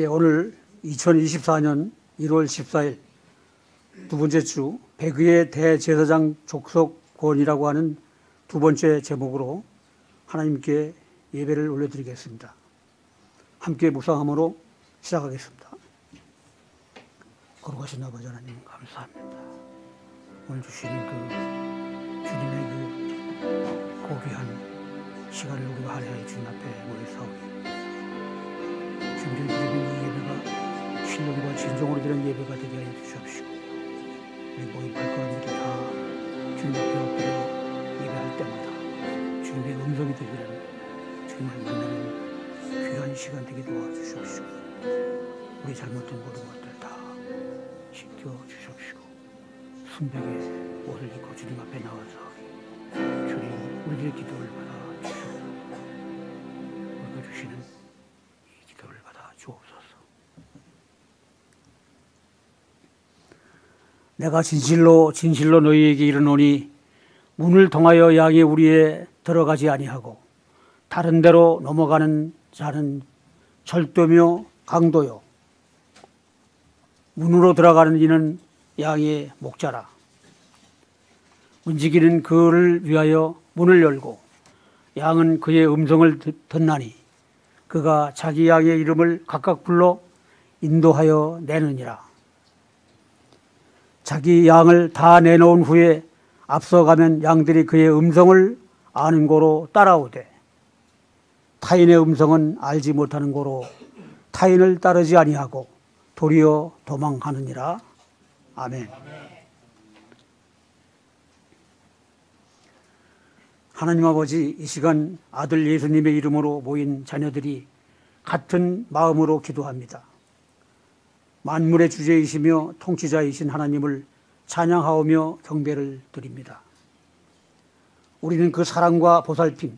오늘 2024년 1월 14일 두 번째 주 백의의 대제사장 족속권이라고 하는 두 번째 제목으로 하나님께 예배를 올려드리겠습니다. 함께 묵상함으로 시작하겠습니다. 거룩하신 아버지 하나님 감사합니다. 오늘 주시는 주님의 고귀한 시간을 우리가 할애하여 주님 앞에 모여사오니 주님께 드리는 이 예배가 신령과 진정으로 드리는 예배가 되게 하여 주시옵시고 우리 모인 발걸음들이 다 주님 앞에 엎드려 예배할 때마다 주님의 음성이 들리는 주님을 만나는 귀한 시간 되게 도와주시옵시고 우리 잘못된 모든 것들 다 씻겨주시옵시고 순백의 옷을 입고 주님 앞에 나와서 주님 우리의 기도를 받아주시고 우리가 주시는 이 기도를 받아 주옵소서. 내가 진실로 너희에게 이르노니 문을 통하여 양이 우리에 들어가지 아니하고 다른 데로 넘어가는 자는 절도며 강도요 문으로 들어가는 이는 양의 목자라. 움직이는 그를 위하여 문을 열고 양은 그의 음성을 듣나니 그가 자기 양의 이름을 각각 불러 인도하여 내느니라. 자기 양을 다 내놓은 후에 앞서가면 양들이 그의 음성을 아는 고로 따라오되 타인의 음성은 알지 못하는 고로 타인을 따르지 아니하고 도리어 도망하느니라. 아멘. 하나님 아버지, 이 시간 아들 예수님의 이름으로 모인 자녀들이 같은 마음으로 기도합니다. 만물의 주제이시며 통치자이신 하나님을 찬양하오며 경배를 드립니다. 우리는 그 사랑과 보살핌,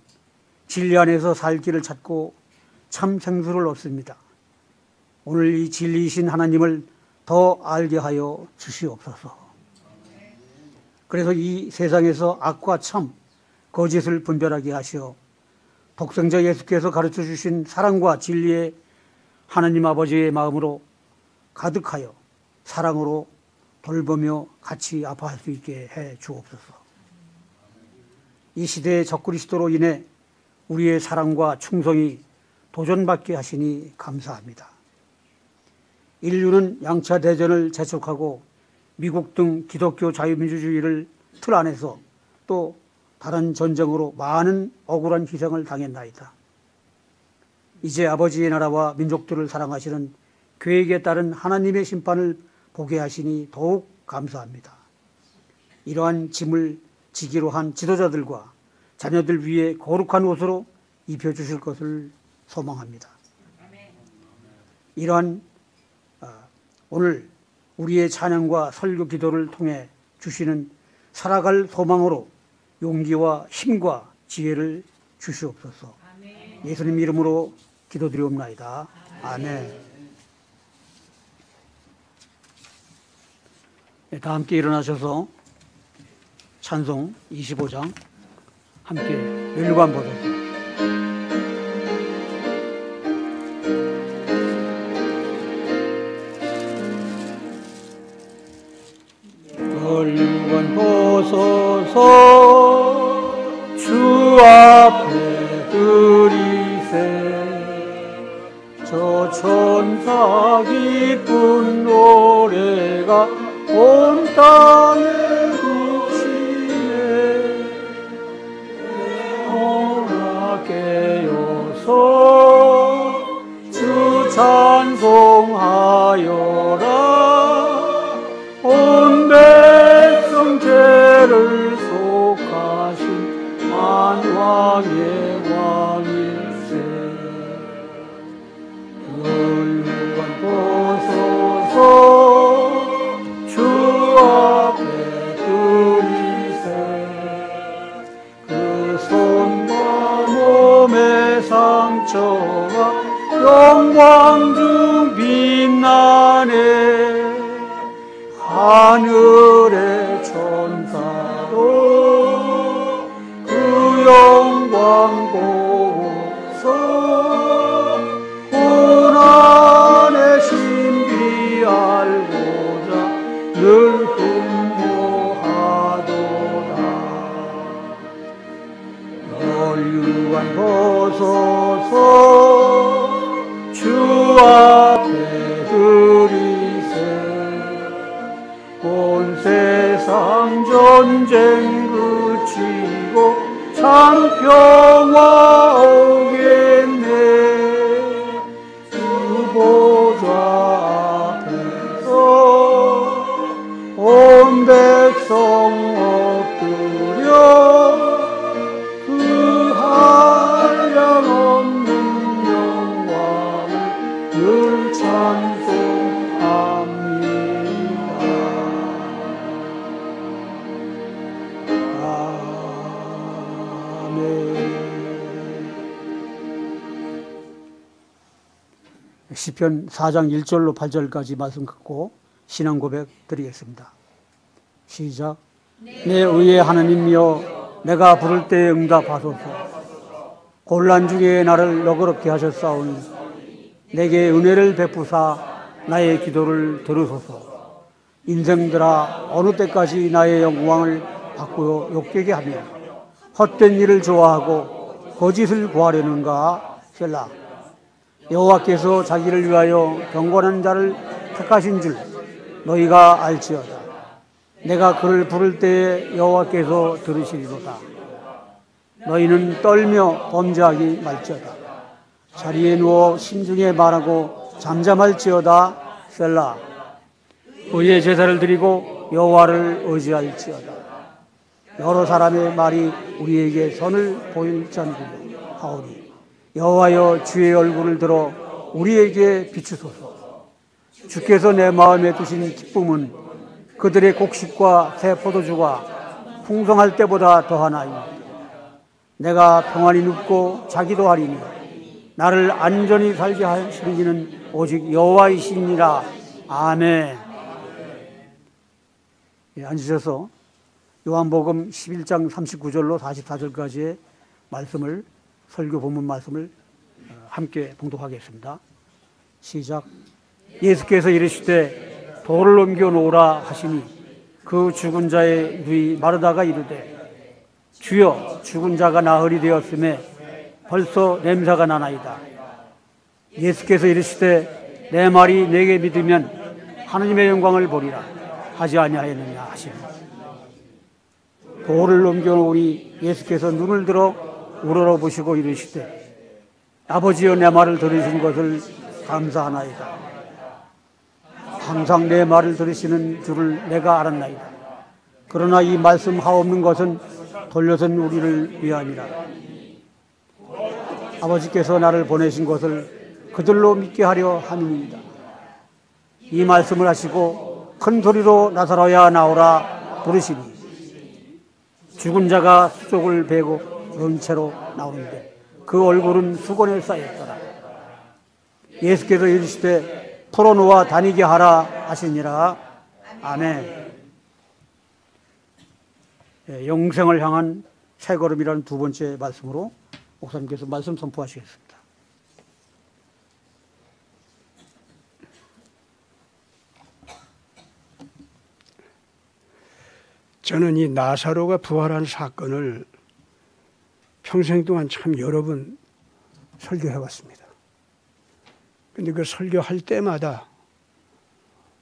진리 안에서 살 길을 찾고 참 생수를 얻습니다. 오늘 이 진리이신 하나님을 더 알게 하여 주시옵소서. 그래서 이 세상에서 악과 참, 거짓을 분별하게 하시어 독생자 예수께서 가르쳐 주신 사랑과 진리의 하나님 아버지의 마음으로 가득하여 사랑으로 돌보며 같이 아파할 수 있게 해 주옵소서. 이 시대의 적그리스도로 인해 우리의 사랑과 충성이 도전받게 하시니 감사합니다. 인류는 양차 대전을 재촉하고 미국 등 기독교 자유민주주의를 틀 안에서 또 다른 전쟁으로 많은 억울한 희생을 당했나이다. 이제 아버지의 나라와 민족들을 사랑하시는 계획에 따른 하나님의 심판을 보게 하시니 더욱 감사합니다. 이러한 짐을 지기로 한 지도자들과 자녀들 위에 거룩한 옷으로 입혀주실 것을 소망합니다. 이러한 오늘 우리의 찬양과 설교 기도를 통해 주시는 살아갈 소망으로 용기와 힘과 지혜를 주시옵소서. 아멘. 예수님 이름으로 기도드리옵나이다. 아멘. 네, 다 함께 일어나셔서 찬송 25장 함께 멸관 보소서. 멸관 보소서 주 앞에 드리세 저 천사 기쁜 노래가 온 땅에 비치네 허락해요소 주 찬송하여라 온 백성 죄를 속하신 만왕의 왕일세 멸관 보소서 주 앞에 드리세 그 손과 몸의 상처가 영광 중 빛나네 하늘의 천사도 그 영광 보고서 고난의 세상 전쟁 그치고 참 평화 오겠네. 그 보좌 앞에서 온 백성 엎드려 그 한량없는 영광을 늘 찬송합니다. 시편 4장 1절로 8절까지 말씀 듣고 신앙 고백 드리겠습니다. 시작. 내 의의 하나님이여, 내가 부를 때에 응답하소서. 곤란 중에 나를 너그럽게 하셨사오니 내게 은혜를 베푸사 나의 기도를 들으소서. 인생들아, 어느 때까지 나의 영광을 바꾸어 욕되게 하며 헛된 일을 좋아하고 거짓을 구하려는가. 셀라. 여호와께서 자기를 위하여 경건한 자를 택하신 줄 너희가 알지어다. 내가 그를 부를 때에 여호와께서 들으시리로다. 너희는 떨며 범죄하기 말지어다. 자리에 누워 심중에 말하고 잠잠할지어다. 셀라. 의의 제사를 드리고 여호와를 의지할지어다. 여러 사람의 말이 우리에게 선을 보일지언정 하오니 여호와여, 주의 얼굴을 들어 우리에게 비추소서. 주께서 내 마음에 두신 기쁨은 그들의 곡식과 새 포도주가 풍성할 때보다 더하나이다. 내가 평안히 눕고 자기도 하리니 나를 안전히 살게 하시는 이는 오직 여호와이시니라. 아멘. 앉으셔서 요한복음 11장 39절로 44절까지의 말씀을, 설교 본문 말씀을 함께 봉독하겠습니다. 시작. 예수께서 이르시되 돌을 옮겨 놓으라 하시니 그 죽은 자의 누이 마르다가 이르되 주여, 죽은 자가 나흘이 되었음에 벌써 냄새가 나나이다. 예수께서 이르시되 내 말이 내게 믿으면 하느님의 영광을 보리라 하지 아니하였느냐 하시니 돌을 옮겨 놓으니 예수께서 눈을 들어 우러러보시고 이르시되 아버지여, 내 말을 들으신 것을 감사하나이다. 항상 내 말을 들으시는 줄을 내가 알았나이다. 그러나 이 말씀 하옵는 것은 돌려선 우리를 위함이라. 아버지께서 나를 보내신 것을 그들로 믿게 하려 함이니이다. 이 말씀을 하시고 큰 소리로 나사로야 나오라 부르시니 죽은 자가 수족을 베고 은채로 나오는데 그 얼굴은 수건에 쌓였더라. 예수께서 이르시되 풀어놓아 다니게 하라 하시니라. 아멘. 영생을 향한 새 걸음이라는 두 번째 말씀으로 목사님께서 말씀 선포하시겠습니다. 저는 이 나사로가 부활한 사건을 평생 동안 참 여러 번 설교해 왔습니다. 근데 그 설교할 때마다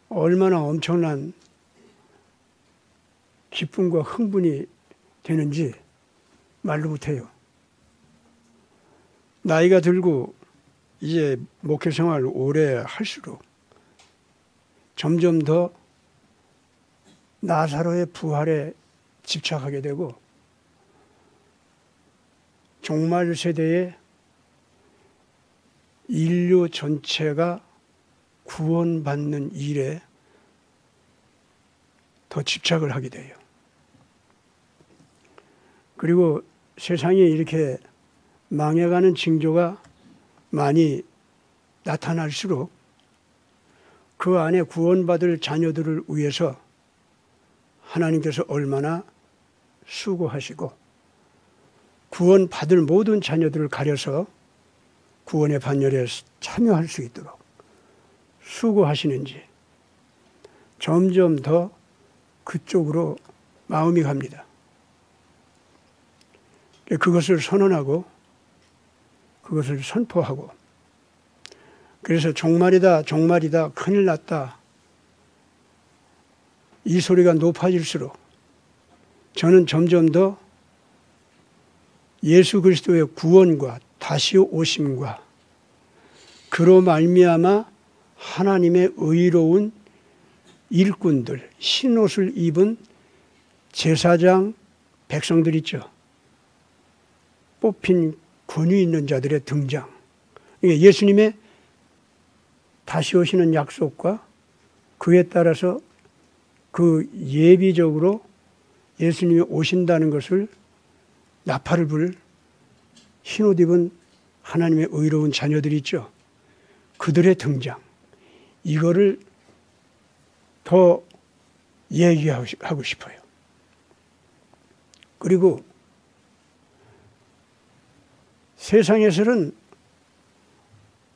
얼마나 엄청난 기쁨과 흥분이 되는지 말로 못해요. 나이가 들고 이제 목회 생활을 오래 할수록 점점 더 나사로의 부활에 집착하게 되고 종말 세대의 인류 전체가 구원받는 일에 더 집착을 하게 돼요. 그리고 세상에 이렇게 망해가는 징조가 많이 나타날수록 그 안에 구원받을 자녀들을 위해서 하나님께서 얼마나 수고하시고 구원받을 모든 자녀들을 가려서 구원의 반열에 참여할 수 있도록 수고하시는지 점점 더 그쪽으로 마음이 갑니다. 그것을 선언하고 그것을 선포하고, 그래서 종말이다, 종말이다, 큰일 났다, 이 소리가 높아질수록 저는 점점 더 예수 그리스도의 구원과 다시 오심과 그로 말미암아 하나님의 의로운 일꾼들, 흰옷을 입은 제사장 백성들 있죠. 뽑힌 권위 있는 자들의 등장. 예수님의 다시 오시는 약속과 그에 따라서 그 예비적으로 예수님이 오신다는 것을 나팔을 불 흰옷 입은 하나님의 의로운 자녀들이 있죠. 그들의 등장. 이거를 더 얘기하고 싶어요. 그리고 세상에서는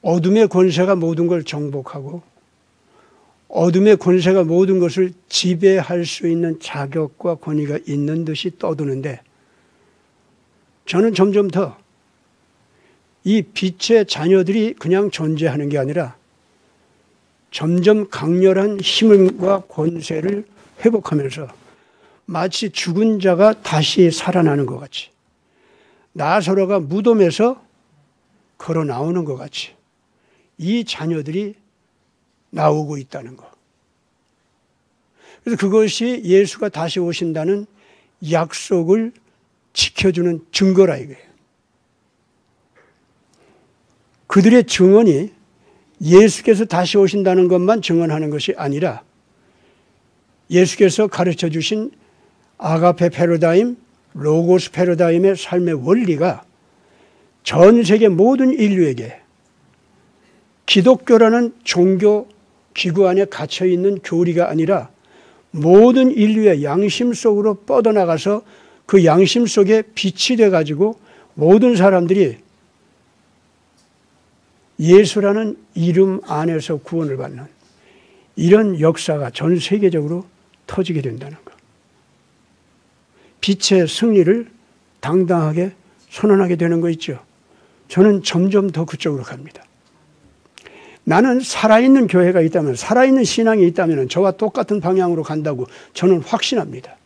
어둠의 권세가 모든 걸 정복하고 어둠의 권세가 모든 것을 지배할 수 있는 자격과 권위가 있는 듯이 떠드는데 저는 점점 더 이 빛의 자녀들이 그냥 존재하는 게 아니라 점점 강렬한 힘과 권세를 회복하면서 마치 죽은 자가 다시 살아나는 것 같이 나사로가 무덤에서 걸어 나오는 것 같이 이 자녀들이 나오고 있다는 것. 그래서 그것이 예수가 다시 오신다는 약속을 지켜주는 증거라 이거예요. 그들의 증언이 예수께서 다시 오신다는 것만 증언하는 것이 아니라 예수께서 가르쳐 주신 아가페 패러다임, 로고스 패러다임의 삶의 원리가 전 세계 모든 인류에게 기독교라는 종교 기구 안에 갇혀있는 교리가 아니라 모든 인류의 양심 속으로 뻗어나가서 그 양심 속에 빛이 돼가지고 모든 사람들이 예수라는 이름 안에서 구원을 받는 이런 역사가 전 세계적으로 터지게 된다는 것. 빛의 승리를 당당하게 선언하게 되는 거 있죠. 저는 점점 더 그쪽으로 갑니다. 나는 살아있는 교회가 있다면, 살아있는 신앙이 있다면 저와 똑같은 방향으로 간다고 저는 확신합니다.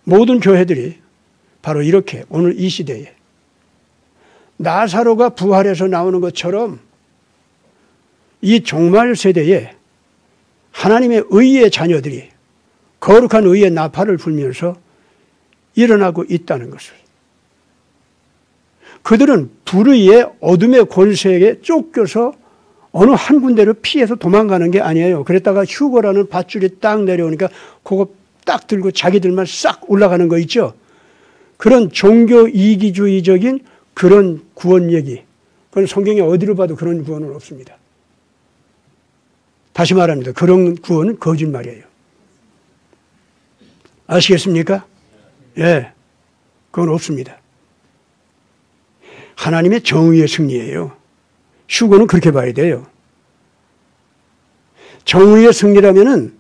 모든 교회들이 바로 이렇게 오늘 이 시대에 나사로가 부활해서 나오는 것처럼 이 종말 세대에 하나님의 의의 자녀들이 거룩한 의의 나팔을 불면서 일어나고 있다는 것을. 그들은 불의의 어둠의 권세에 쫓겨서 어느 한 군데로 피해서 도망가는 게 아니에요. 그랬다가 휴거라는 밧줄이 딱 내려오니까 그거 딱 들고 자기들만 싹 올라가는 거 있죠. 그런 종교 이기주의적인 그런 구원 얘기. 그건 성경에 어디로 봐도 그런 구원은 없습니다. 다시 말합니다. 그런 구원은 거짓말이에요. 아시겠습니까? 예. 그건 없습니다. 하나님의 정의의 승리예요. 휴거는 그렇게 봐야 돼요. 정의의 승리라면은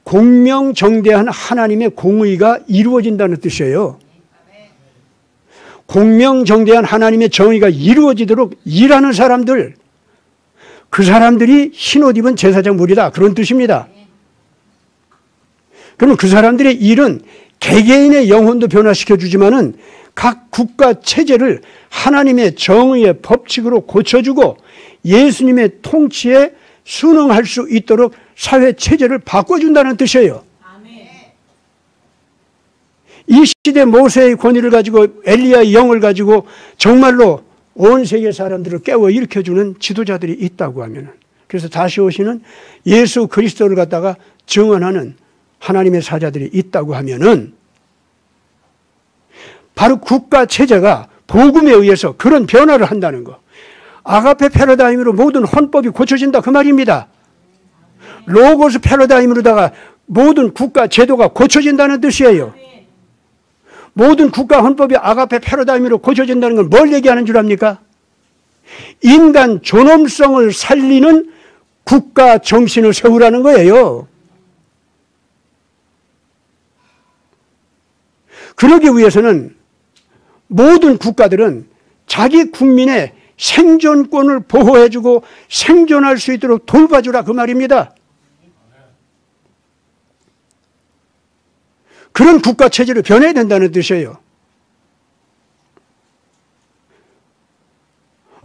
공명정대한 하나님의 공의가 이루어진다는 뜻이에요. 공명정대한 하나님의 정의가 이루어지도록 일하는 사람들, 그 사람들이 흰옷 입은 제사장 무리다. 그런 뜻입니다. 그러면 그 사람들의 일은 개개인의 영혼도 변화시켜 주지만은 각 국가 체제를 하나님의 정의의 법칙으로 고쳐주고 예수님의 통치에 순응할 수 있도록 사회 체제를 바꿔준다는 뜻이에요. 이 시대 모세의 권위를 가지고 엘리야의 영을 가지고 정말로 온 세계 사람들을 깨워 일으켜주는 지도자들이 있다고 하면, 그래서 다시 오시는 예수 그리스도를 갖다가 증언하는 하나님의 사자들이 있다고 하면은 바로 국가 체제가 복음에 의해서 그런 변화를 한다는 거. 아가페 패러다임으로 모든 헌법이 고쳐진다 그 말입니다. 로고스 패러다임으로다가 모든 국가 제도가 고쳐진다는 뜻이에요. 모든 국가 헌법이 아가페 패러다임으로 고쳐진다는 건 뭘 얘기하는 줄 압니까? 인간 존엄성을 살리는 국가 정신을 세우라는 거예요. 그러기 위해서는 모든 국가들은 자기 국민의 생존권을 보호해주고 생존할 수 있도록 돌봐주라 그 말입니다. 그런 국가 체제로 변해야 된다는 뜻이에요.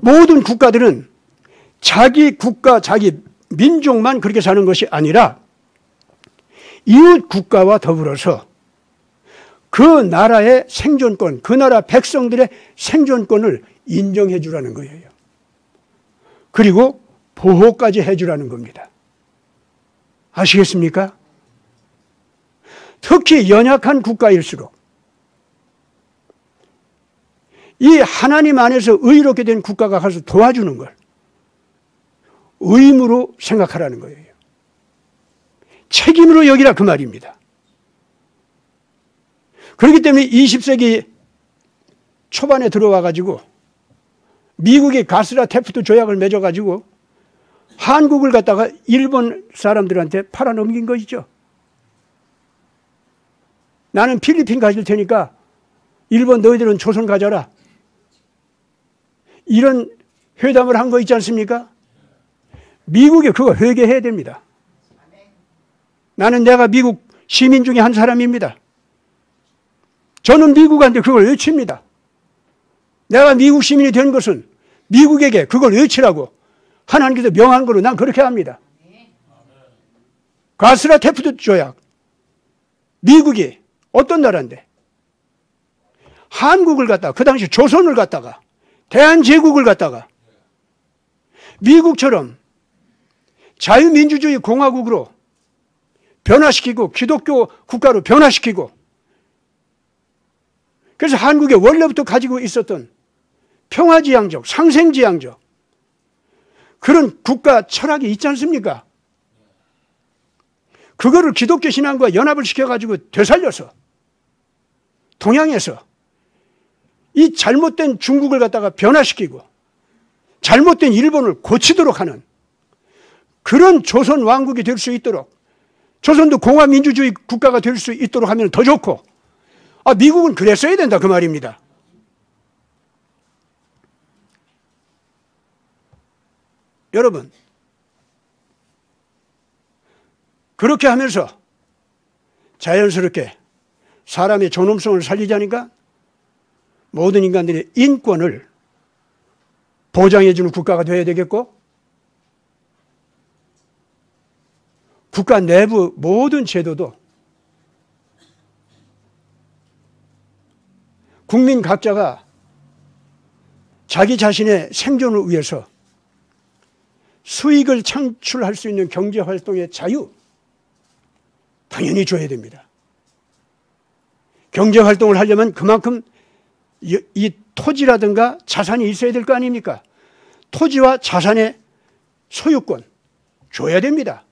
모든 국가들은 자기 국가, 자기 민족만 그렇게 사는 것이 아니라 이웃 국가와 더불어서 그 나라의 생존권, 그 나라 백성들의 생존권을 인정해 주라는 거예요. 그리고 보호까지 해 주라는 겁니다. 아시겠습니까? 특히 연약한 국가일수록 이 하나님 안에서 의롭게 된 국가가 가서 도와주는 걸 의무로 생각하라는 거예요. 책임으로 여기라 그 말입니다. 그렇기 때문에 20세기 초반에 들어와 가지고 미국이 가스라 테프트 조약을 맺어 가지고 한국을 갖다가 일본 사람들한테 팔아넘긴 것이죠. 나는 필리핀 가질 테니까 일본 너희들은 조선 가져라. 이런 회담을 한 거 있지 않습니까? 미국이 그거 회개해야 됩니다. 나는 내가 미국 시민 중에 한 사람입니다. 저는 미국한테 그걸 외칩니다. 내가 미국 시민이 된 것은 미국에게 그걸 외치라고 하나님께서 명한 거로 난 그렇게 합니다. 가스라 테프트 조약. 미국이 어떤 나라인데 한국을 갖다가 그 당시 조선을 갖다가 대한제국을 갖다가 미국처럼 자유민주주의 공화국으로 변화시키고 기독교 국가로 변화시키고 그래서 한국에 원래부터 가지고 있었던 평화지향적, 상생지향적 그런 국가 철학이 있지 않습니까? 그거를 기독교 신앙과 연합을 시켜가지고 되살려서 동양에서 이 잘못된 중국을 갖다가 변화시키고 잘못된 일본을 고치도록 하는 그런 조선 왕국이 될 수 있도록 조선도 공화민주주의 국가가 될 수 있도록 하면 더 좋고 미국은 그랬어야 된다 그 말입니다. 여러분 그렇게 하면서 자연스럽게 사람의 존엄성을 살리자니까 모든 인간들의 인권을 보장해 주는 국가가 되어야 되겠고 국가 내부 모든 제도도 국민 각자가 자기 자신의 생존을 위해서 수익을 창출할 수 있는 경제활동의 자유 당연히 줘야 됩니다. 경제활동을 하려면 그만큼 이 토지라든가 자산이 있어야 될 거 아닙니까? 토지와 자산의 소유권 줘야 됩니다.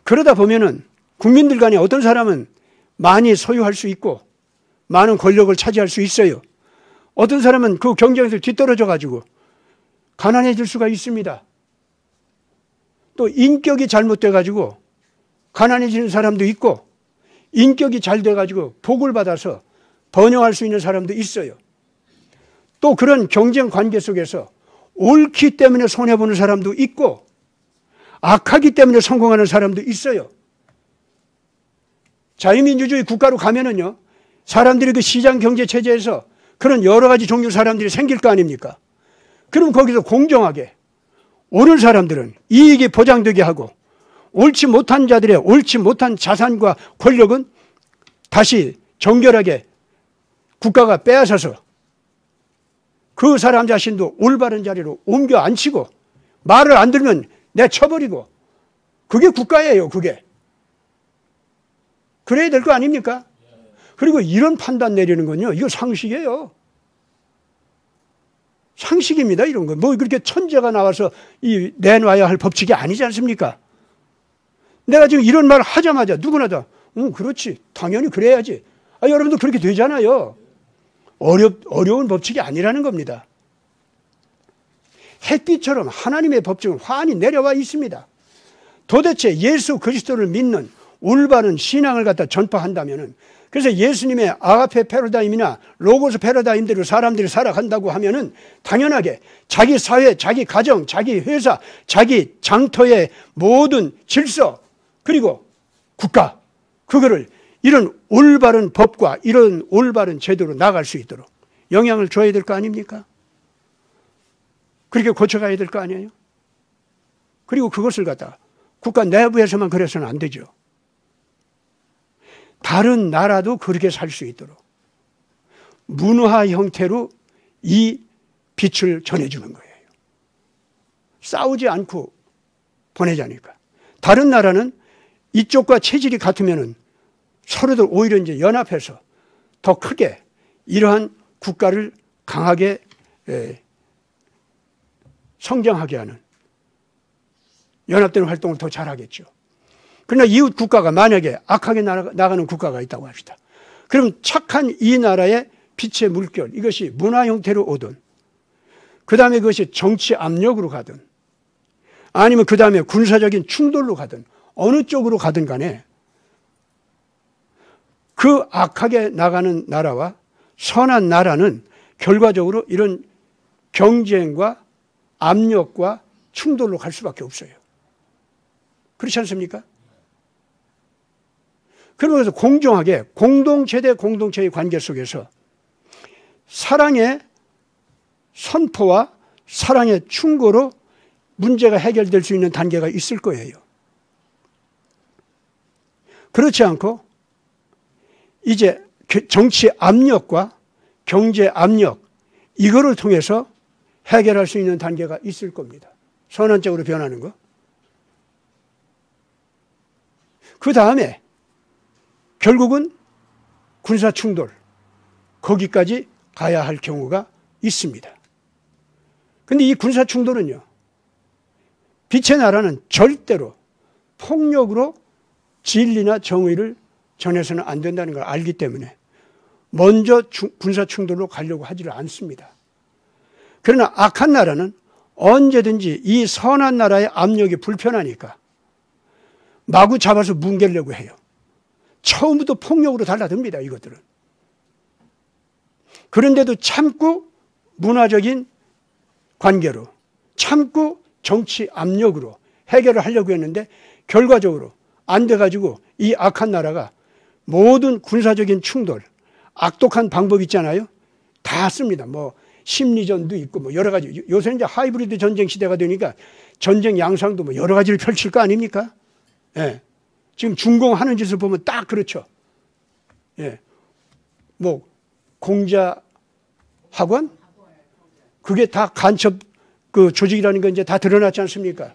그러다 보면은 국민들 간에 어떤 사람은 많이 소유할 수 있고 많은 권력을 차지할 수 있어요. 어떤 사람은 그 경쟁에서 뒤떨어져 가지고 가난해질 수가 있습니다. 또 인격이 잘못돼 가지고 가난해지는 사람도 있고 인격이 잘 돼 가지고 복을 받아서 번영할 수 있는 사람도 있어요. 또 그런 경쟁 관계 속에서 옳기 때문에 손해보는 사람도 있고 악하기 때문에 성공하는 사람도 있어요. 자유민주주의 국가로 가면은요, 사람들이 그 시장 경제 체제에서 그런 여러 가지 종류 사람들이 생길 거 아닙니까? 그럼 거기서 공정하게 옳은 사람들은 이익이 보장되게 하고 옳지 못한 자들의 옳지 못한 자산과 권력은 다시 정결하게 국가가 빼앗아서 그 사람 자신도 올바른 자리로 옮겨 앉히고 말을 안 들으면 내쳐버리고 그게 국가예요. 그게. 그래야 될 거 아닙니까? 그리고 이런 판단 내리는 건요, 이거 상식이에요. 상식입니다. 이런 거. 뭐 그렇게 천재가 나와서 내놔야 할 법칙이 아니지 않습니까? 내가 지금 이런 말 하자마자 누구나 다 그렇지. 당연히 그래야지. 여러분도 그렇게 되잖아요. 어려운 법칙이 아니라는 겁니다. 햇빛처럼 하나님의 법칙은 환히 내려와 있습니다. 도대체 예수 그리스도를 믿는 올바른 신앙을 갖다 전파한다면은 그래서 예수님의 아가페 패러다임이나 로고스 패러다임대로 사람들이 살아간다고 하면은 당연하게 자기 사회, 자기 가정, 자기 회사, 자기 장터의 모든 질서 그리고 국가 그거를 이런 올바른 법과 이런 올바른 제도로 나갈 수 있도록 영향을 줘야 될 거 아닙니까? 그렇게 고쳐가야 될 거 아니에요? 그리고 그것을 갖다가 국가 내부에서만 그래서는 안 되죠. 다른 나라도 그렇게 살 수 있도록 문화 형태로 이 빛을 전해주는 거예요. 싸우지 않고 보내자니까. 다른 나라는 이쪽과 체질이 같으면은 서로들 오히려 이제 연합해서 더 크게 이러한 국가를 강하게 성장하게 하는 연합되는 활동을 더 잘하겠죠. 그러나 이웃 국가가 만약에 악하게 나가는 국가가 있다고 합시다. 그럼 착한 이 나라의 빛의 물결, 이것이 문화 형태로 오든, 그 다음에 그것이 정치 압력으로 가든, 아니면 그 다음에 군사적인 충돌로 가든, 어느 쪽으로 가든 간에 그 악하게 나가는 나라와 선한 나라는 결과적으로 이런 경쟁과 압력과 충돌로 갈 수밖에 없어요. 그렇지 않습니까? 그러면서 공정하게 공동체대 공동체의 관계 속에서 사랑의 선포와 사랑의 충고로 문제가 해결될 수 있는 단계가 있을 거예요. 그렇지 않고 이제 정치 압력과 경제 압력 이거를 통해서 해결할 수 있는 단계가 있을 겁니다. 선한 쪽으로 변하는 거. 그 다음에 결국은 군사 충돌 거기까지 가야 할 경우가 있습니다. 그런데 이 군사 충돌은요. 빛의 나라는 절대로 폭력으로 진리나 정의를 전해서는 안 된다는 걸 알기 때문에 먼저 군사 충돌로 가려고 하지를 않습니다. 그러나 악한 나라는 언제든지 이 선한 나라의 압력이 불편하니까 마구 잡아서 뭉개려고 해요. 처음부터 폭력으로 달라듭니다. 이것들은. 그런데도 참고 문화적인 관계로 참고 정치 압력으로 해결을 하려고 했는데 결과적으로 안 돼가지고 이 악한 나라가 모든 군사적인 충돌, 악독한 방법 있잖아요. 다 씁니다. 뭐 심리전도 있고 뭐 여러 가지. 요새 이제 하이브리드 전쟁 시대가 되니까 전쟁 양상도 뭐 여러 가지를 펼칠 거 아닙니까? 예. 지금 중공하는 짓을 보면 딱 그렇죠. 예. 뭐 공자 학원? 그게 다 간첩 그 조직이라는 건 이제 다 드러났지 않습니까?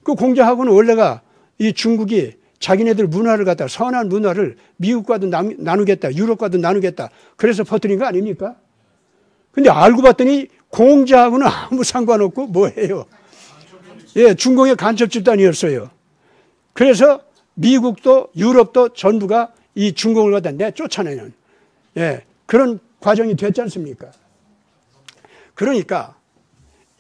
그 공자 학원은 원래가 이 중국이 자기네들 문화를 갖다 선한 문화를 미국과도 나누겠다, 유럽과도 나누겠다. 그래서 퍼뜨린 거 아닙니까? 근데 알고 봤더니 공자하고는 아무 상관없고 뭐예요? 예, 중공의 간첩 집단이었어요. 그래서 미국도 유럽도 전부가 이 중공을 갖다 내쫓아내는 예, 그런 과정이 됐지 않습니까? 그러니까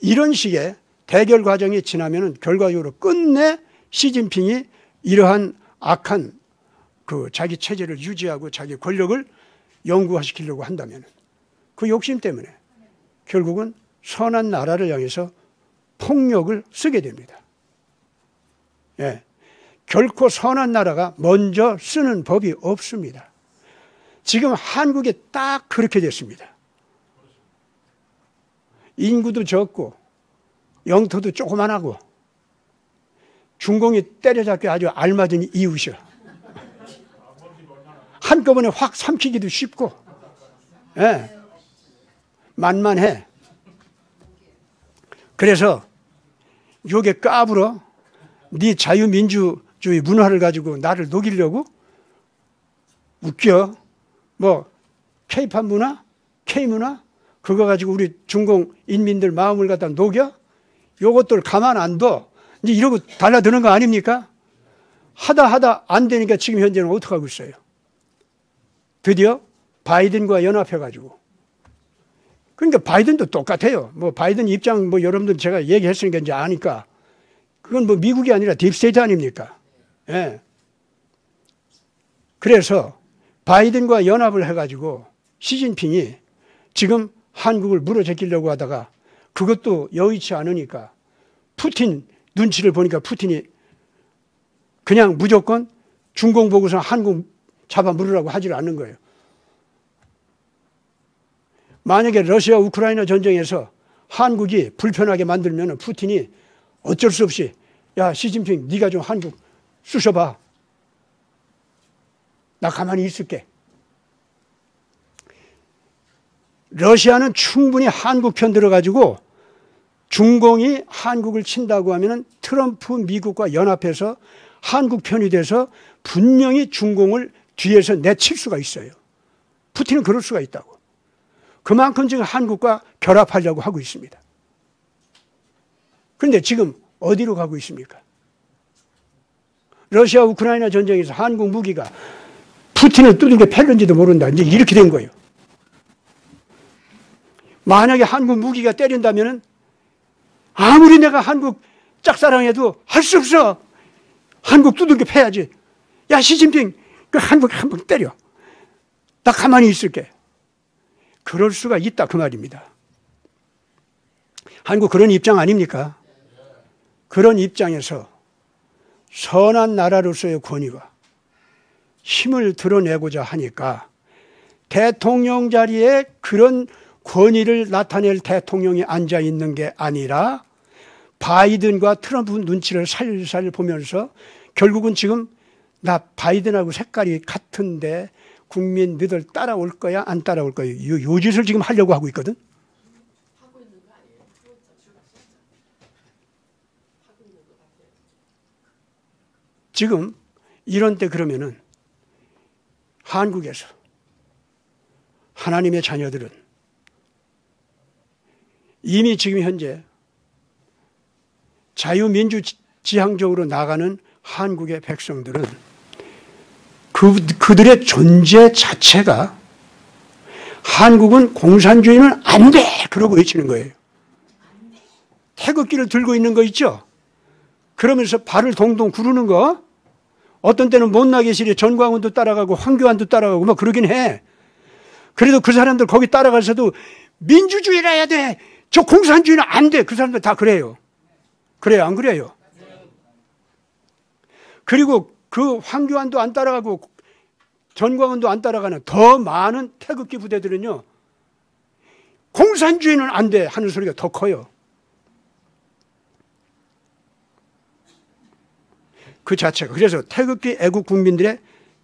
이런 식의 대결 과정이 지나면은 결과적으로 끝내 시진핑이 이러한 악한 그 자기 체제를 유지하고 자기 권력을 영구화시키려고 한다면 그 욕심 때문에 결국은 선한 나라를 향해서 폭력을 쓰게 됩니다. 예. 결코 선한 나라가 먼저 쓰는 법이 없습니다. 지금 한국에 딱 그렇게 됐습니다. 인구도 적고 영토도 조그만하고 중공이 때려잡기 아주 알맞은 이웃이야. 한꺼번에 확 삼키기도 쉽고 예. 만만해. 그래서 요게 까불어 네 자유민주주의 문화를 가지고 나를 녹이려고 웃겨. 뭐 K-팝 문화, K-문화 그거 가지고 우리 중공 인민들 마음을 갖다 녹여? 요것들 가만 안 둬. 이제 이러고 달라드는 거 아닙니까? 하다 안 되니까 지금 현재는 어떻게 하고 있어요? 드디어 바이든과 연합해가지고. 그러니까 바이든도 똑같아요. 뭐 바이든 입장 뭐 여러분들 제가 얘기했으니까 이제 아니까. 그건 뭐 미국이 아니라 딥스테이트 아닙니까? 예. 그래서 바이든과 연합을 해가지고 시진핑이 지금 한국을 물어제끼려고 하다가 그것도 여의치 않으니까 푸틴 눈치를 보니까 푸틴이 그냥 무조건 중공 보고서 한국 잡아 물으라고 하지를 않는 거예요. 만약에 러시아 우크라이나 전쟁에서 한국이 불편하게 만들면 푸틴이 어쩔 수 없이 야 시진핑 네가 좀 한국 쑤셔봐. 나 가만히 있을게. 러시아는 충분히 한국 편 들어가지고 중공이 한국을 친다고 하면 트럼프 미국과 연합해서 한국 편이 돼서 분명히 중공을 뒤에서 내칠 수가 있어요. 푸틴은 그럴 수가 있다고. 그만큼 지금 한국과 결합하려고 하고 있습니다. 그런데 지금 어디로 가고 있습니까? 러시아 우크라이나 전쟁에서 한국 무기가 푸틴을 두들겨 팼는지도 모른다. 이제 이렇게 된 거예요. 만약에 한국 무기가 때린다면 아무리 내가 한국 짝사랑해도 할 수 없어. 한국 두들겨 패야지. 야 시진핑 그 한국 한번 때려. 나 가만히 있을게. 그럴 수가 있다 그 말입니다. 한국 그런 입장 아닙니까? 그런 입장에서 선한 나라로서의 권위가 힘을 드러내고자 하니까 대통령 자리에 그런 권위를 나타낼 대통령이 앉아 있는 게 아니라 바이든과 트럼프 눈치를 살살 보면서 결국은 지금 나 바이든하고 색깔이 같은데 국민 너희들 따라올 거야 안 따라올 거야 요 짓을 지금 하려고 하고 있거든. 지금 이런 때 그러면은 한국에서 하나님의 자녀들은 이미 지금 현재 자유민주지향적으로 나가는 한국의 백성들은 그들의 존재 자체가 한국은 공산주의는 안 돼! 그러고 외치는 거예요. 태극기를 들고 있는 거 있죠? 그러면서 발을 동동 구르는 거 어떤 때는 못나게 시리에 전광훈도 따라가고 황교안도 따라가고 뭐 그러긴 해. 그래도 그 사람들 거기 따라가서도 민주주의라 해야 돼! 저 공산주의는 안 돼! 그 사람들 다 그래요. 그래요? 안 그래요? 그리고 그 황교안도 안 따라가고 전광훈도 안 따라가는 더 많은 태극기 부대들은요. 공산주의는 안 돼 하는 소리가 더 커요. 그 자체가. 그래서 태극기 애국 국민들의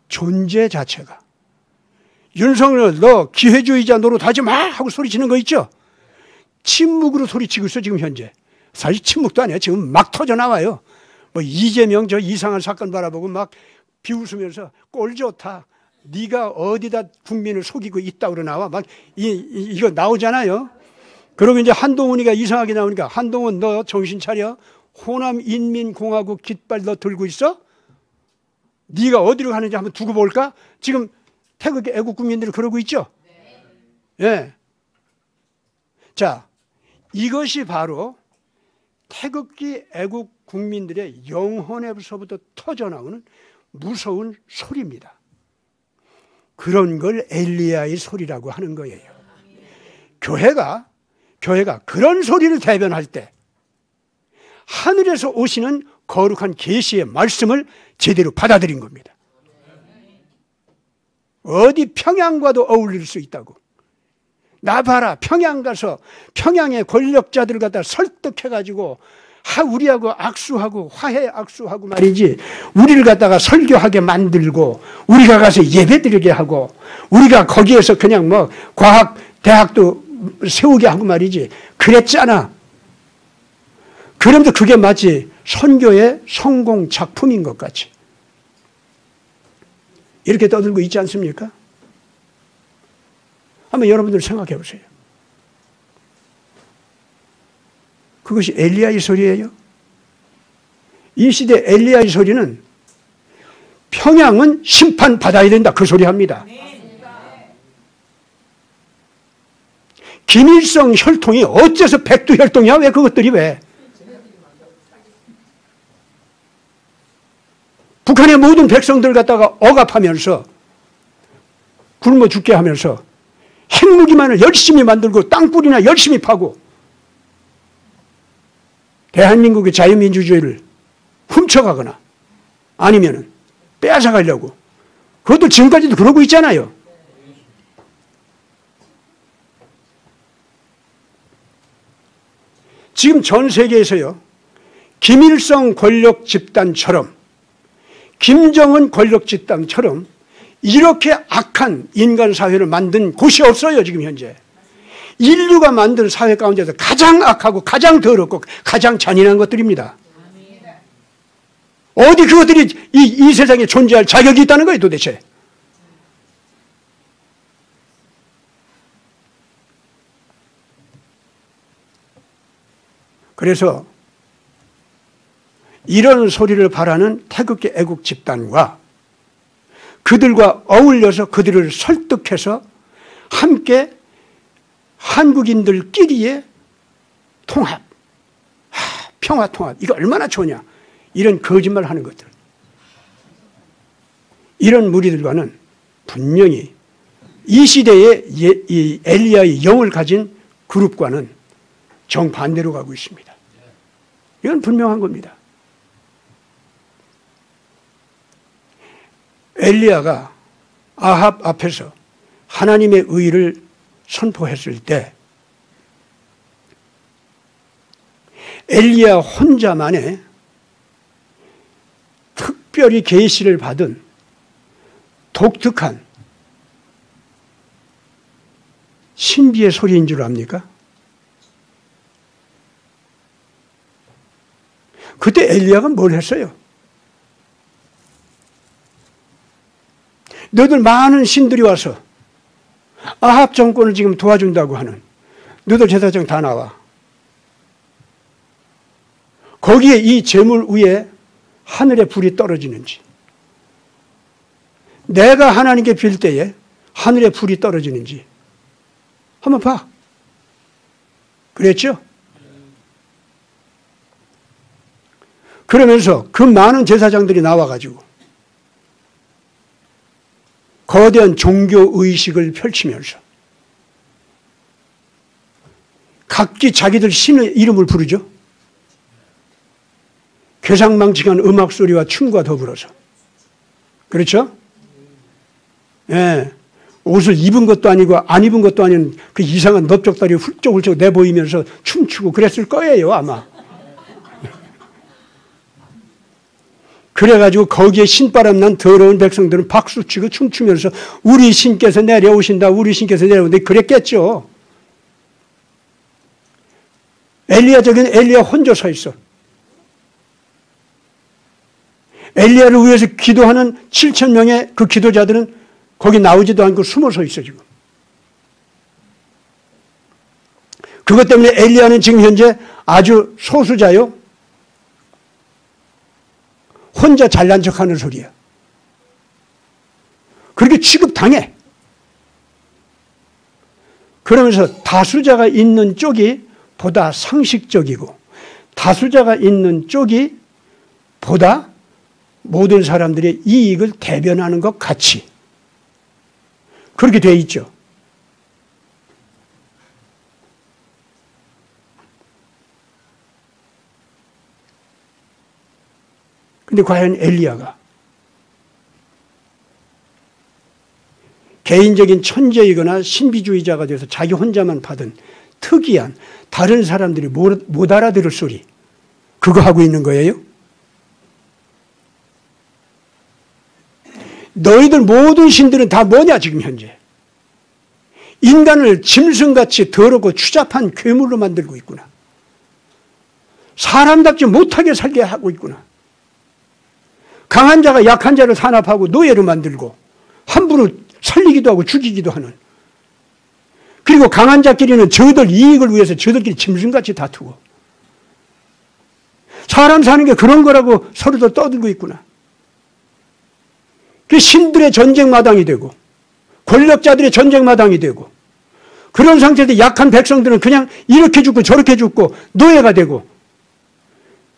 존재 자체가 윤석열 너 기회주의자 노릇하지 마 하고 소리치는 거 있죠. 침묵으로 소리치고 있어 지금 현재. 사실 침묵도 아니에요. 지금 막 터져 나와요. 뭐 이재명 저 이상한 사건 바라보고 막 비웃으면서 꼴 좋다. 네가 어디다 국민을 속이고 있다고 나와. 막 이거 나오잖아요. 그리고 이제 한동훈이가 이상하게 나오니까 한동훈 너 정신 차려. 호남인민공화국 깃발 너 들고 있어? 네가 어디로 가는지 한번 두고 볼까? 지금 태극기 애국 국민들이 그러고 있죠. 예. 자, 이것이 바로 태극기 애국 국민들의 영혼에서부터 터져나오는 무서운 소리입니다. 그런 걸 엘리야의 소리라고 하는 거예요. 교회가 그런 소리를 대변할 때 하늘에서 오시는 거룩한 계시의 말씀을 제대로 받아들인 겁니다. 어디 평양과도 어울릴 수 있다고. 나 봐라 평양 가서 평양의 권력자들 갖다 설득해가지고 우리하고 악수하고 화해 악수하고 말이지 우리를 갖다가 설교하게 만들고 우리가 가서 예배드리게 하고 우리가 거기에서 그냥 뭐 과학 대학도 세우게 하고 말이지 그랬잖아. 그런데 그게 마치 선교의 성공 작품인 것 같이 이렇게 떠들고 있지 않습니까? 한번 여러분들 생각해 보세요. 그것이 엘리야의 소리예요? 이 시대 엘리야의 소리는 평양은 심판받아야 된다 그 소리 합니다. 김일성 혈통이 어째서 백두 혈통이야? 왜 그것들이 왜? 북한의 모든 백성들 갖다가 억압하면서 굶어 죽게 하면서 핵무기만을 열심히 만들고 땅굴이나 열심히 파고 대한민국의 자유민주주의를 훔쳐가거나 아니면 빼앗아가려고, 그것도 지금까지도 그러고 있잖아요. 지금 전 세계에서요, 김일성 권력 집단처럼, 김정은 권력 집단처럼 이렇게 악한 인간 사회를 만든 곳이 없어요. 지금 현재 인류가 만든 사회 가운데서 가장 악하고 가장 더럽고 가장 잔인한 것들입니다. 어디 그것들이 이 세상에 존재할 자격이 있다는 거예요 도대체. 그래서 이런 소리를 바라는 태극기 애국 집단과 그들과 어울려서 그들을 설득해서 함께 한국인들끼리의 통합, 평화 통합, 이거 얼마나 좋냐, 이런 거짓말 하는 것들, 이런 무리들과는 분명히 이 시대의 이 엘리야의 영을 가진 그룹과는 정반대로 가고 있습니다. 이건 분명한 겁니다. 엘리야가 아합 앞에서 하나님의 의를 선포했을 때 엘리야 혼자만의 특별히 계시를 받은 독특한 신비의 소리인 줄 압니까? 그때 엘리야가 뭘 했어요? 너희들 많은 신들이 와서 아합 정권을 지금 도와준다고 하는 너희들 제사장 다 나와. 거기에 이 제물 위에 하늘의 불이 떨어지는지, 내가 하나님께 빌 때에 하늘의 불이 떨어지는지 한번 봐. 그랬죠? 그러면서 그 많은 제사장들이 나와가지고 거대한 종교의식을 펼치면서 각기 자기들 신의 이름을 부르죠. 괴상망측한 음악소리와 춤과 더불어서. 그렇죠? 예. 옷을 입은 것도 아니고 안 입은 것도 아닌 그 이상한 넓적다리 훌쩍훌쩍 내보이면서 춤추고 그랬을 거예요 아마. 그래가지고 거기에 신바람 난 더러운 백성들은 박수치고 춤추면서 우리 신께서 내려오신다, 우리 신께서 내려오는데 그랬겠죠. 엘리야적인 엘리야 혼자 서 있어. 엘리야를 위해서 기도하는 7,000명의 그 기도자들은 거기 나오지도 않고 숨어 서 있어 지금. 그것 때문에 엘리야는 지금 현재 아주 소수자요. 혼자 잘난 척하는 소리야. 그렇게 취급당해. 그러면서 다수자가 있는 쪽이 보다 상식적이고 다수자가 있는 쪽이 보다 모든 사람들의 이익을 대변하는 것 같이 그렇게 돼 있죠. 근데 과연 엘리야가 개인적인 천재이거나 신비주의자가 돼서 자기 혼자만 받은 특이한 다른 사람들이 못 알아들을 소리, 그거 하고 있는 거예요? 너희들 모든 신들은 다 뭐냐 지금 현재? 인간을 짐승같이 더럽고 추잡한 괴물로 만들고 있구나. 사람답지 못하게 살게 하고 있구나. 강한 자가 약한 자를 산압하고 노예로 만들고 함부로 살리기도 하고 죽이기도 하는, 그리고 강한 자끼리는 저들 이익을 위해서 저들끼리 짐승같이 다투고, 사람 사는 게 그런 거라고 서로들 떠들고 있구나. 그게 신들의 전쟁 마당이 되고 권력자들의 전쟁 마당이 되고, 그런 상태에서 약한 백성들은 그냥 이렇게 죽고 저렇게 죽고 노예가 되고,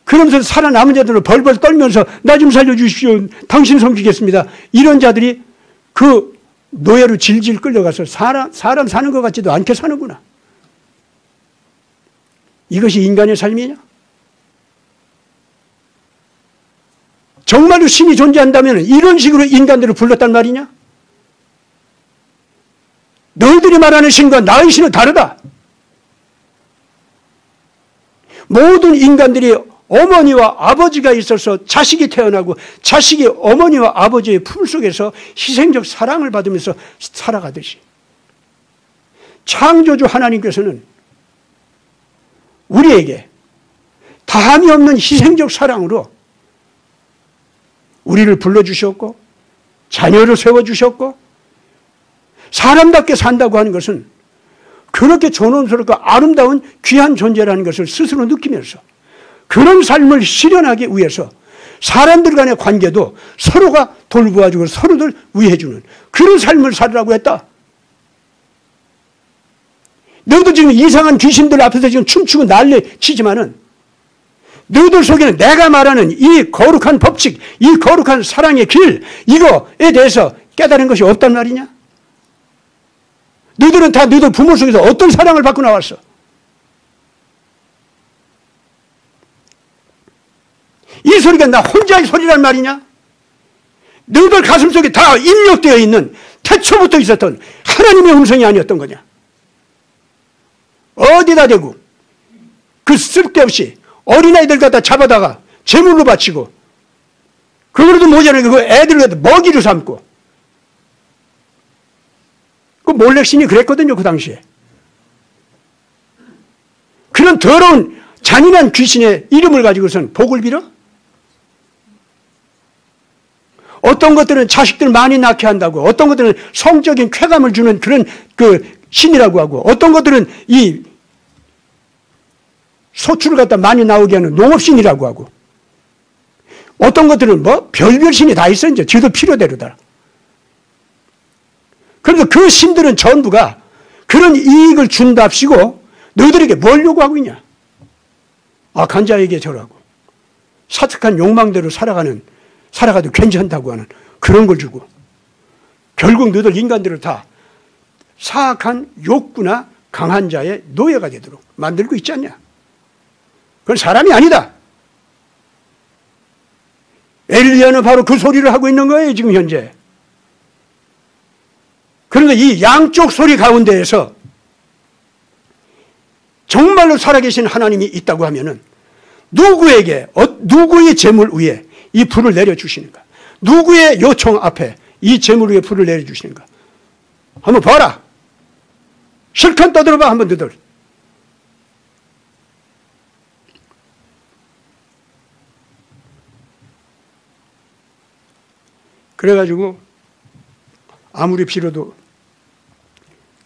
그러면서 살아남은 자들을 벌벌 떨면서 나 좀 살려주십시오, 당신 섬기겠습니다, 이런 자들이 그 노예로 질질 끌려가서 사람 사는 것 같지도 않게 사는구나. 이것이 인간의 삶이냐? 정말로 신이 존재한다면 이런 식으로 인간들을 불렀단 말이냐? 너희들이 말하는 신과 나의 신은 다르다. 모든 인간들이 어머니와 아버지가 있어서 자식이 태어나고 자식이 어머니와 아버지의 품속에서 희생적 사랑을 받으면서 살아가듯이 창조주 하나님께서는 우리에게 다함이 없는 희생적 사랑으로 우리를 불러주셨고 자녀를 세워주셨고 사람답게 산다고 하는 것은 그렇게 존엄스럽고 아름다운 귀한 존재라는 것을 스스로 느끼면서 그런 삶을 실현하기 위해서 사람들 간의 관계도 서로가 돌보아주고 서로들 위해주는 그런 삶을 살으라고 했다. 너희들 지금 이상한 귀신들 앞에서 지금 춤추고 난리 치지만은 너희들 속에는 내가 말하는 이 거룩한 법칙, 이 거룩한 사랑의 길, 이거에 대해서 깨달은 것이 없단 말이냐? 너희들은 다 너희들 부모 속에서 어떤 사랑을 받고 나왔어? 이 소리가 나 혼자의 소리란 말이냐? 너희들 가슴속에 다 입력되어 있는 태초부터 있었던 하나님의 음성이 아니었던 거냐? 어디다 대고 그 쓸데없이 어린아이들 갖다 잡아다가 제물로 바치고 그거라도 모자라게 그 애들을 갖다 먹이로 삼고 그 몰렉신이 그랬거든요. 그 당시에. 그런 더러운 잔인한 귀신의 이름을 가지고선 복을 빌어? 어떤 것들은 자식들 많이 낳게 한다고, 어떤 것들은 성적인 쾌감을 주는 그런 그 신이라고 하고, 어떤 것들은 이 소출을 갖다 많이 나오게 하는 농업신이라고 하고, 어떤 것들은 뭐 별별 신이 다 있어. 이제 지도 필요대로다. 그래서 그 신들은 전부가 그런 이익을 준답시고 너희들에게 뭘 요구하고 있냐? 악한 자에게 절하고 사특한 욕망대로 살아가도 괜찮다고 하는 그런 걸 주고 결국 너희들 인간들을 다 사악한 욕구나 강한 자의 노예가 되도록 만들고 있지 않냐? 그건 사람이 아니다. 엘리야는 바로 그 소리를 하고 있는 거예요. 지금 현재. 그런데 이 양쪽 소리 가운데에서 정말로 살아계신 하나님이 있다고 하면은 누구에게, 누구의 재물 위에 이 불을 내려주시는가? 누구의 요청 앞에 이 재물 위에 불을 내려주시는가? 한번 봐라. 실컷 떠들어봐, 한번 너희들. 그래가지고 아무리 빌어도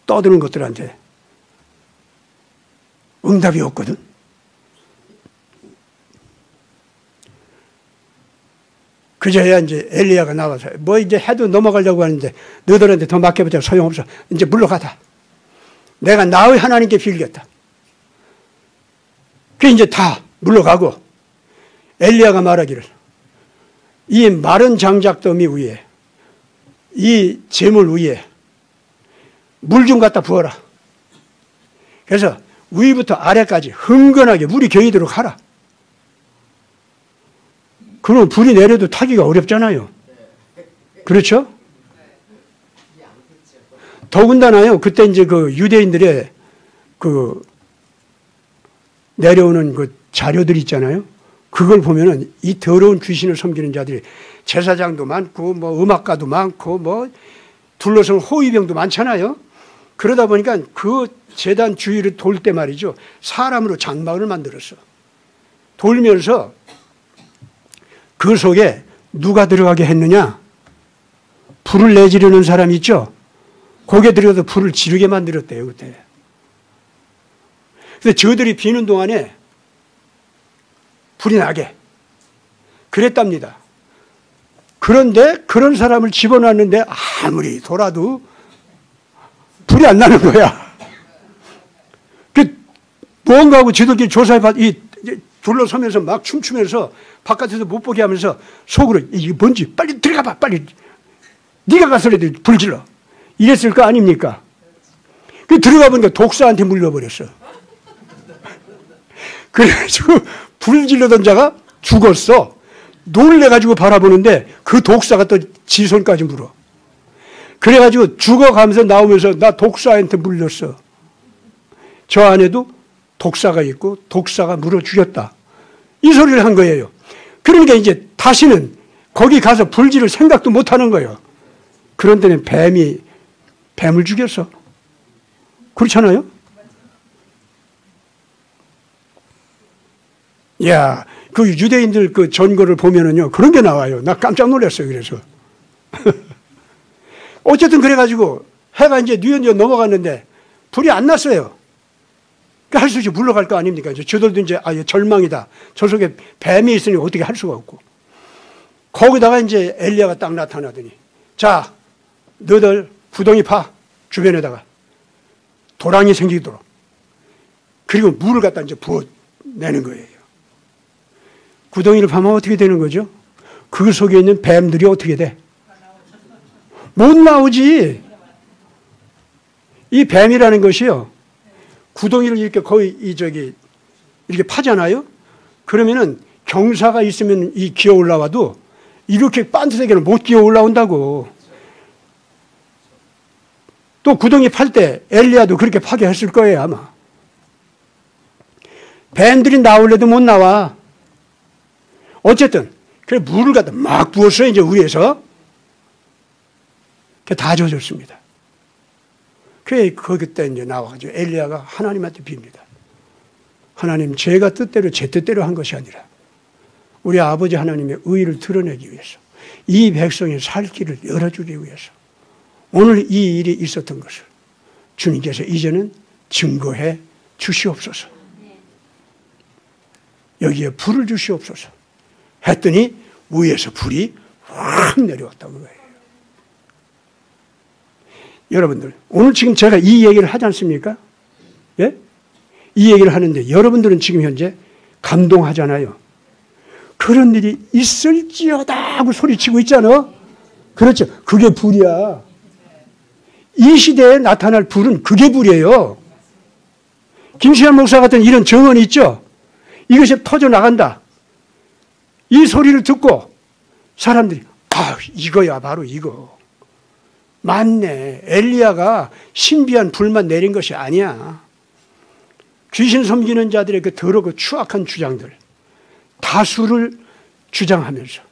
떠드는 것들한테 응답이 없거든. 그제야 이제 엘리야가 나와서 뭐 이제 해도 넘어가려고 하는데 너희들한테 더 맡겨보자 소용없어. 이제 물러가다. 내가 나의 하나님께 빌겠다. 그 이제 다 물러가고 엘리야가 말하기를 이 마른 장작더미 위에 이 재물 위에 물 좀 갖다 부어라. 그래서 위부터 아래까지 흥건하게 물이 겨이도록 하라. 그럼 불이 내려도 타기가 어렵잖아요. 그렇죠? 더군다나요. 그때 이제 그 유대인들의 그 내려오는 그 자료들 있잖아요. 그걸 보면은 이 더러운 귀신을 섬기는 자들이 제사장도 많고 뭐 음악가도 많고 뭐 둘러싼 호위병도 많잖아요. 그러다 보니까 그 제단 주위를 돌 때 말이죠. 사람으로 장막을 만들었어. 돌면서 그 속에 누가 들어가게 했느냐? 불을 내지르는 사람 있죠? 거기에 들어가서 불을 지르게 만들었대요. 그때. 그래서 저들이 비는 동안에 불이 나게 그랬답니다. 그런데 그런 사람을 집어넣었는데 아무리 돌아도 불이 안 나는 거야. 그 무언가 하고 지들끼리 조사해 봤, 둘러서면서 막 춤추면서 바깥에서 못 보게 하면서 속으로 이게 뭔지 빨리 들어가 봐. 빨리 네가 가서라도 불 질러. 이랬을 거 아닙니까? 그 들어가 보니까 독사한테 물려버렸어. 그래가지고 불 질러던 자가 죽었어. 놀래가지고 바라보는데 그 독사가 또 지 손까지 물어. 그래가지고 죽어가면서 나오면서 나 독사한테 물렸어. 저 안에도 독사가 있고 독사가 물어 죽였다. 이 소리를 한 거예요. 그러니까 이제 다시는 거기 가서 불 지를 생각도 못 하는 거예요. 그런 데는 뱀을 죽였어. 그렇잖아요? 야, 그 유대인들 그 전거를 보면은요, 그런 게 나와요. 나 깜짝 놀랐어요, 그래서. 어쨌든 그래가지고 해가 이제 뉘어뉘어 넘어갔는데 불이 안 났어요. 할 수 없이 물러갈 거 아닙니까? 저들도 이제 절망이다. 저 속에 뱀이 있으니 어떻게 할 수가 없고. 거기다가 이제 엘리야가 딱 나타나더니 자, 너들 구덩이 파 주변에다가 도랑이 생기도록. 그리고 물을 갖다 이제 부어내는 거예요. 구덩이를 파면 어떻게 되는 거죠? 그 속에 있는 뱀들이 어떻게 돼? 못 나오지. 이 뱀이라는 것이요. 구덩이를 이렇게 거의 이렇게 파잖아요? 그러면은 경사가 있으면 이 기어 올라와도 이렇게 반드세게는 못 기어 올라온다고. 또 구덩이 팔 때 엘리야도 그렇게 파게 했을 거예요, 아마. 뱀들이 나올래도 못 나와. 어쨌든, 그래 물을 갖다 막 부었어요, 이제 위에서. 다 젖었습니다. 그때 이제 나와가지고 엘리야가 하나님한테 빕니다. 하나님, 제가 뜻대로 제 뜻대로 한 것이 아니라 우리 아버지 하나님의 의를 드러내기 위해서 이 백성의 살 길을 열어주기 위해서 오늘 이 일이 있었던 것을 주님께서 이제는 증거해 주시옵소서. 여기에 불을 주시옵소서 했더니 위에서 불이 확 내려왔다는 거예요. 여러분들, 오늘 지금 제가 이 얘기를 하지 않습니까? 예? 이 얘기를 하는데 여러분들은 지금 현재 감동하잖아요. 그런 일이 있을지어다 하고 소리치고 있잖아. 그렇죠. 그게 불이야. 이 시대에 나타날 불은 그게 불이에요. 김시환 목사 같은 이런 정언이 있죠. 이것이 터져나간다. 이 소리를 듣고 사람들이 이거야 바로 이거. 맞네. 엘리야가 신비한 불만 내린 것이 아니야. 귀신 섬기는 자들의 그 더럽고 추악한 주장들, 다수를 주장하면서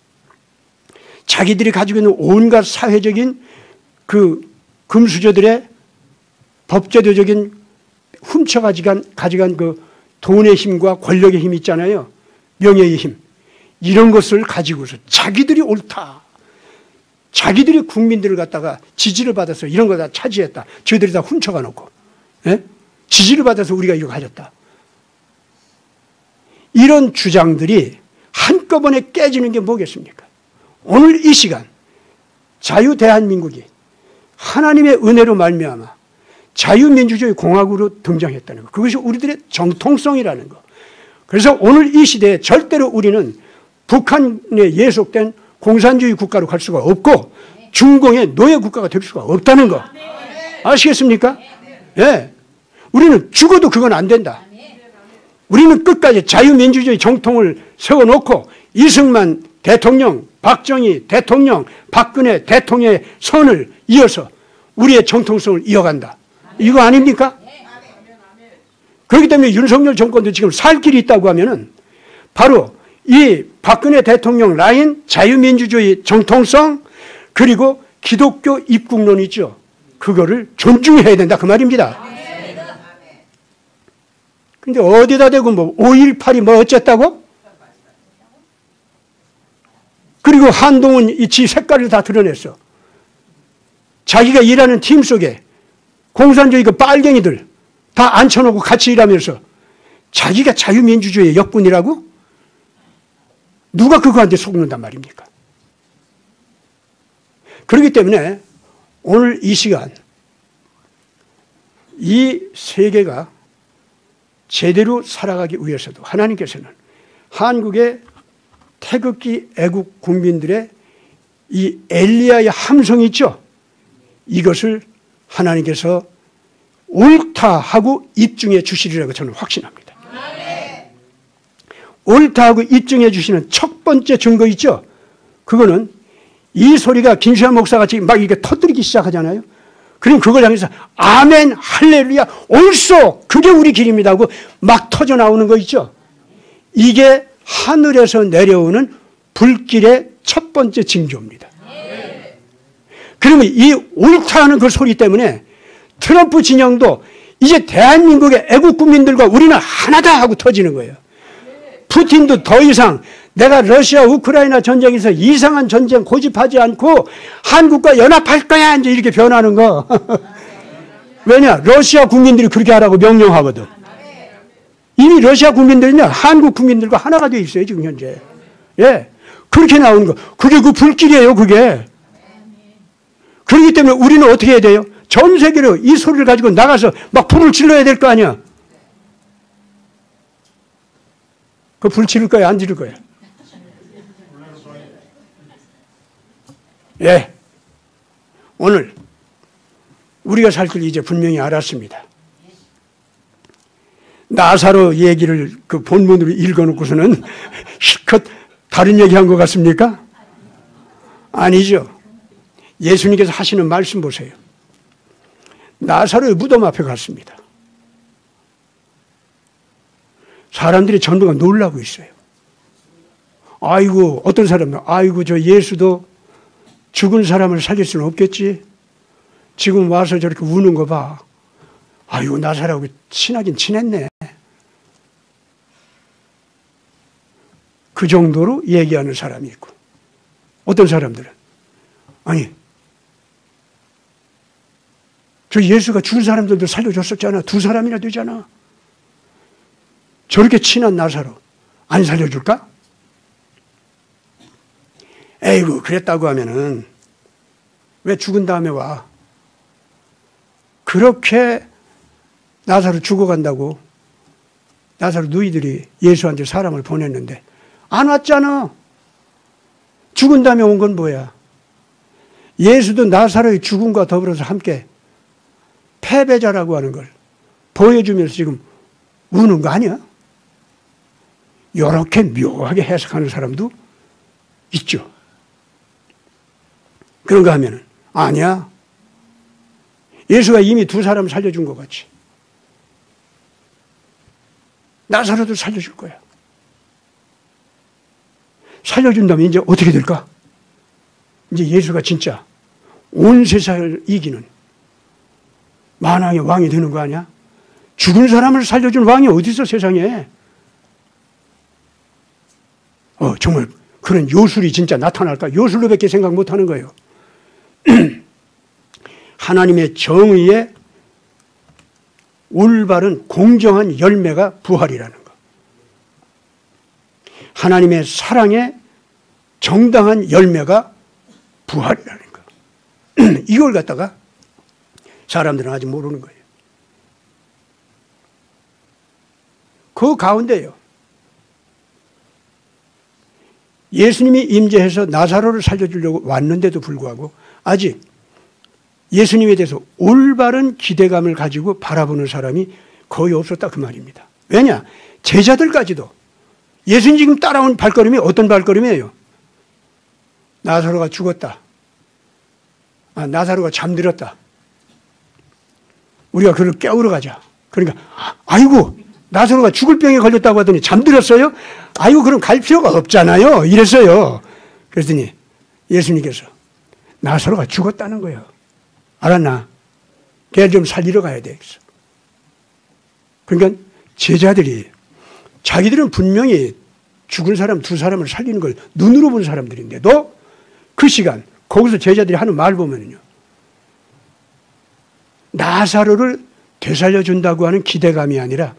자기들이 가지고 있는 온갖 사회적인 그 금수저들의 법제도적인 훔쳐가져간 그 돈의 힘과 권력의 힘이 있잖아요. 명예의 힘. 이런 것을 가지고서 자기들이 옳다. 자기들이 국민들을 갖다가 지지를 받아서 이런 거 다 차지했다. 저희들이 다 훔쳐가 놓고. 예? 지지를 받아서 우리가 이거 가졌다. 이런 주장들이 한꺼번에 깨지는 게 뭐겠습니까? 오늘 이 시간 자유 대한민국이 하나님의 은혜로 말미암아 자유민주주의 공화국으로 등장했다는 것. 그것이 우리들의 정통성이라는 것. 그래서 오늘 이 시대에 절대로 우리는 북한에 예속된 공산주의 국가로 갈 수가 없고 중공의 노예 국가가 될 수가 없다는 거. 아시겠습니까? 예. 우리는 죽어도 그건 안 된다. 우리는 끝까지 자유민주주의 정통을 세워놓고 이승만 대통령, 박정희 대통령, 박근혜 대통령의 선을 이어서 우리의 정통성을 이어간다. 이거 아닙니까? 그렇기 때문에 윤석열 정권도 지금 살 길이 있다고 하면은 바로 이 박근혜 대통령 라인 자유민주주의 정통성 그리고 기독교 입국론 있죠. 그거를 존중해야 된다 그 말입니다. 근데 어디다 대고 뭐 5.18이 뭐 어쨌다고? 그리고 한동훈 이 지 색깔을 다 드러냈어. 자기가 일하는 팀 속에 공산주의 그 빨갱이들 다 앉혀놓고 같이 일하면서 자기가 자유민주주의의 역군이라고? 누가 그거한테 속는단 말입니까? 그렇기 때문에 오늘 이 시간 이 세계가 제대로 살아가기 위해서도 하나님께서는 한국의 태극기 애국 국민들의 이 엘리야의 함성이 있죠. 이것을 하나님께서 옳다 하고 입증해 주시리라고 저는 확신합니다. 옳다 하고 입증해 주시는 첫 번째 증거 있죠? 그거는 이 소리가 김수환 목사같이 막 이렇게 터뜨리기 시작하잖아요. 그럼 그걸 향해서 아멘 할렐루야 옳소 그게 우리 길입니다 하고 막 터져 나오는 거 있죠? 이게 하늘에서 내려오는 불길의 첫 번째 징조입니다. 그러면 이 옳다 하는 그 소리 때문에 트럼프 진영도 이제 대한민국의 애국 국민들과 우리는 하나다 하고 터지는 거예요. 푸틴도 더 이상 내가 러시아 우크라이나 전쟁에서 이상한 전쟁 고집하지 않고 한국과 연합할 거야 이제 이렇게 변하는 거. 왜냐? 러시아 국민들이 그렇게 하라고 명령하거든. 이미 러시아 국민들은요 한국 국민들과 하나가 돼 있어요 지금 현재. 예, 그렇게 나오는 거. 그게 그 불길이에요 그게. 그렇기 때문에 우리는 어떻게 해야 돼요? 전 세계로 이 소리를 가지고 나가서 막 불을 질러야 될 거 아니야. 그 불 지를 거야 안 지를 거야? 예, 오늘 우리가 살 길 이제 분명히 알았습니다. 나사로 얘기를 그 본문으로 읽어놓고서는 실컷 다른 얘기한 것 같습니까? 아니죠. 예수님께서 하시는 말씀 보세요. 나사로의 무덤 앞에 갔습니다. 사람들이 전부가 놀라고 있어요. 아이고 어떤 사람은 아이고 저 예수도 죽은 사람을 살릴 수는 없겠지. 지금 와서 저렇게 우는 거 봐. 아이고 나사로하고 친하긴 친했네. 그 정도로 얘기하는 사람이 있고 어떤 사람들은 아니 저 예수가 죽은 사람들도 살려줬었잖아. 2사람이나 되잖아. 저렇게 친한 나사로 안 살려줄까? 에이구 그랬다고 하면은 왜 죽은 다음에 와? 그렇게 나사로 죽어간다고 나사로 누이들이 예수한테 사람을 보냈는데 안 왔잖아. 죽은 다음에 온 건 뭐야? 예수도 나사로의 죽음과 더불어서 함께 패배자라고 하는 걸 보여주면서 지금 우는 거 아니야? 이렇게 묘하게 해석하는 사람도 있죠. 그런가 하면은 아니야. 예수가 이미 2사람 살려준 것 같이 나사로도 살려줄 거야. 살려준다면 이제 어떻게 될까? 이제 예수가 진짜 온 세상을 이기는 만왕의 왕이 되는 거 아니야? 죽은 사람을 살려준 왕이 어디 있어 세상에? 정말 그런 요술이 진짜 나타날까? 요술로밖에 생각 못하는 거예요. 하나님의 정의의 올바른 공정한 열매가 부활이라는 거. 하나님의 사랑의 정당한 열매가 부활이라는 거. 이걸 갖다가 사람들은 아직 모르는 거예요. 그 가운데요. 예수님이 임재해서 나사로를 살려주려고 왔는데도 불구하고 아직 예수님에 대해서 올바른 기대감을 가지고 바라보는 사람이 거의 없었다 그 말입니다. 왜냐? 제자들까지도 예수님 지금 따라온 발걸음이 어떤 발걸음이에요? 나사로가 죽었다. 나사로가 잠들었다. 우리가 그를 깨우러 가자. 그러니까 아이고 나사로가 죽을 병에 걸렸다고 하더니 잠들었어요? 아이고 그럼 갈 필요가 없잖아요. 이랬어요. 그랬더니 예수님께서 나사로가 죽었다는 거예요. 알았나? 걔 좀 살리러 가야 되겠어. 그러니까 제자들이 자기들은 분명히 죽은 사람 2사람을 살리는 걸 눈으로 본 사람들인데도 그 시간 거기서 제자들이 하는 말 보면요. 나사로를 되살려준다고 하는 기대감이 아니라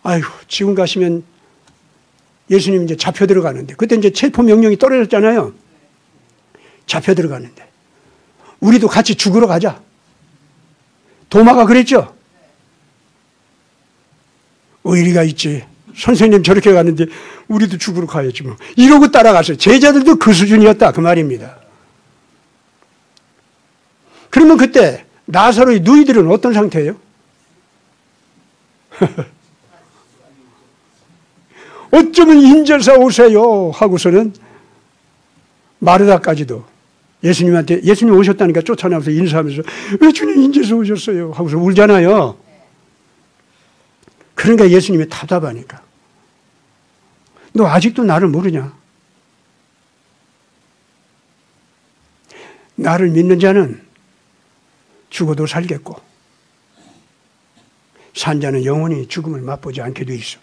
아이고 지금 가시면 예수님 이제 잡혀 들어가는데 그때 이제 체포 명령이 떨어졌잖아요. 잡혀 들어가는데 우리도 같이 죽으러 가자. 도마가 그랬죠. 의리가 있지. 선생님 저렇게 가는데 우리도 죽으러 가야지 뭐. 이러고 따라갔어요. 제자들도 그 수준이었다 그 말입니다. 그러면 그때 나사로의 누이들은 어떤 상태예요? 어쩌면 인제서 오세요 하고서는 마르다까지도 예수님한테, 예수님 오셨다니까 쫓아나와서 인사하면서 왜 주님 인제서 오셨어요 하고서 울잖아요. 그러니까 예수님이 답답하니까 너 아직도 나를 모르냐? 나를 믿는 자는 죽어도 살겠고 산 자는 영원히 죽음을 맛보지 않게 돼 있어.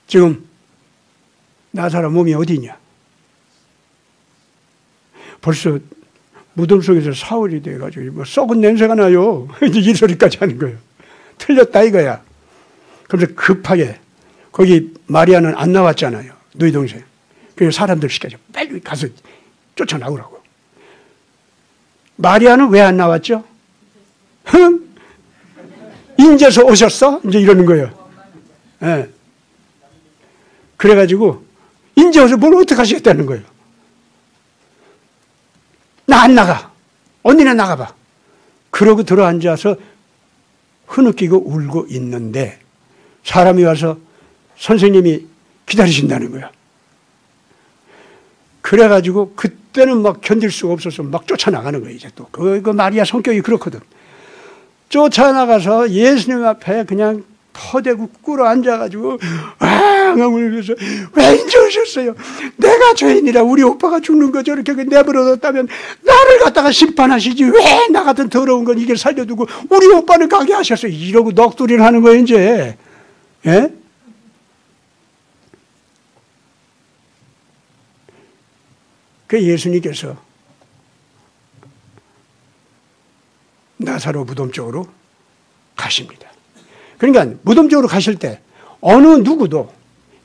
지금 나사로 몸이 어디 있냐? 벌써 무덤 속에서 사흘이 돼가지고 뭐 썩은 냄새가 나요. 이 소리까지 하는 거예요. 틀렸다 이거야. 그래서 급하게 거기 마리아는 안 나왔잖아요. 너희 동생. 그래서 사람들 시켜서 빨리 가서 쫓아나오라고. 마리아는 왜 안 나왔죠? 흥? 인제서 오셨어? 이제 이러는 거예요. 예. 그래가지고 인제 와서 뭘 어떻게 하시겠다는 거예요. 나 안 나가. 언니네 나가봐. 그러고 들어앉아서 흐느끼고 울고 있는데 사람이 와서 선생님이 기다리신다는 거야. 그래가지고 그때는 막 견딜 수가 없어서 막 쫓아나가는 거예요. 이제 또 그 마리아 성격이 그렇거든. 쫓아나가서 예수님 앞에 그냥 터대고 꿇어 앉아가지고 왕왕 울면서 왜 인제 오셨어요? 내가 죄인이라 우리 오빠가 죽는 거 저렇게 내버려뒀다면 나를 갖다가 심판하시지 왜 나 같은 더러운 건 이게 살려두고 우리 오빠는 가게 하셨어요. 이러고 넋두리를 하는 거예요 이제. 예? 그 예수님께서 나사로 무덤 쪽으로 가십니다. 그러니까 무덤 쪽으로 가실 때 어느 누구도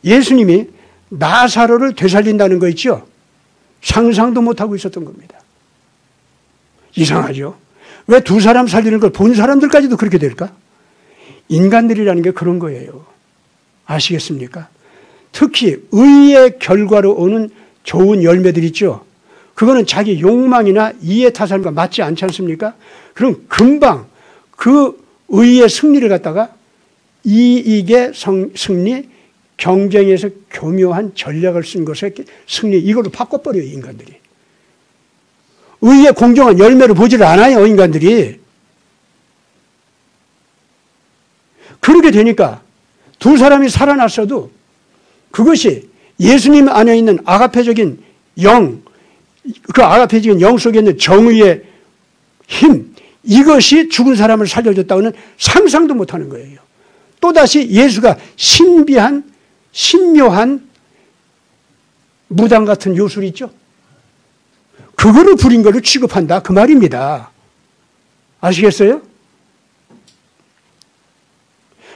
예수님이 나사로를 되살린다는 거 있죠? 상상도 못하고 있었던 겁니다. 이상하죠? 왜 두 사람 살리는 걸 본 사람들까지도 그렇게 될까? 인간들이라는 게 그런 거예요. 아시겠습니까? 특히 의의 결과로 오는 좋은 열매들 있죠? 그거는 자기 욕망이나 이해타산과 맞지 않지 않습니까? 그럼 금방 그 의의 승리를 갖다가 이익의 승리, 경쟁에서 교묘한 전략을 쓴 것의 승리, 이걸로 바꿔버려요, 인간들이. 의의 공정한 열매를 보지를 않아요, 인간들이. 그렇게 되니까 두 사람이 살아났어도 그것이 예수님 안에 있는 아가페적인 영, 그 아가페적인 영 속에 있는 정의의 힘, 이것이 죽은 사람을 살려줬다고는 상상도 못하는 거예요. 또다시 예수가 신비한, 신묘한 무당 같은 요술 있죠? 그거를 부린 거를 취급한다, 그 말입니다. 아시겠어요?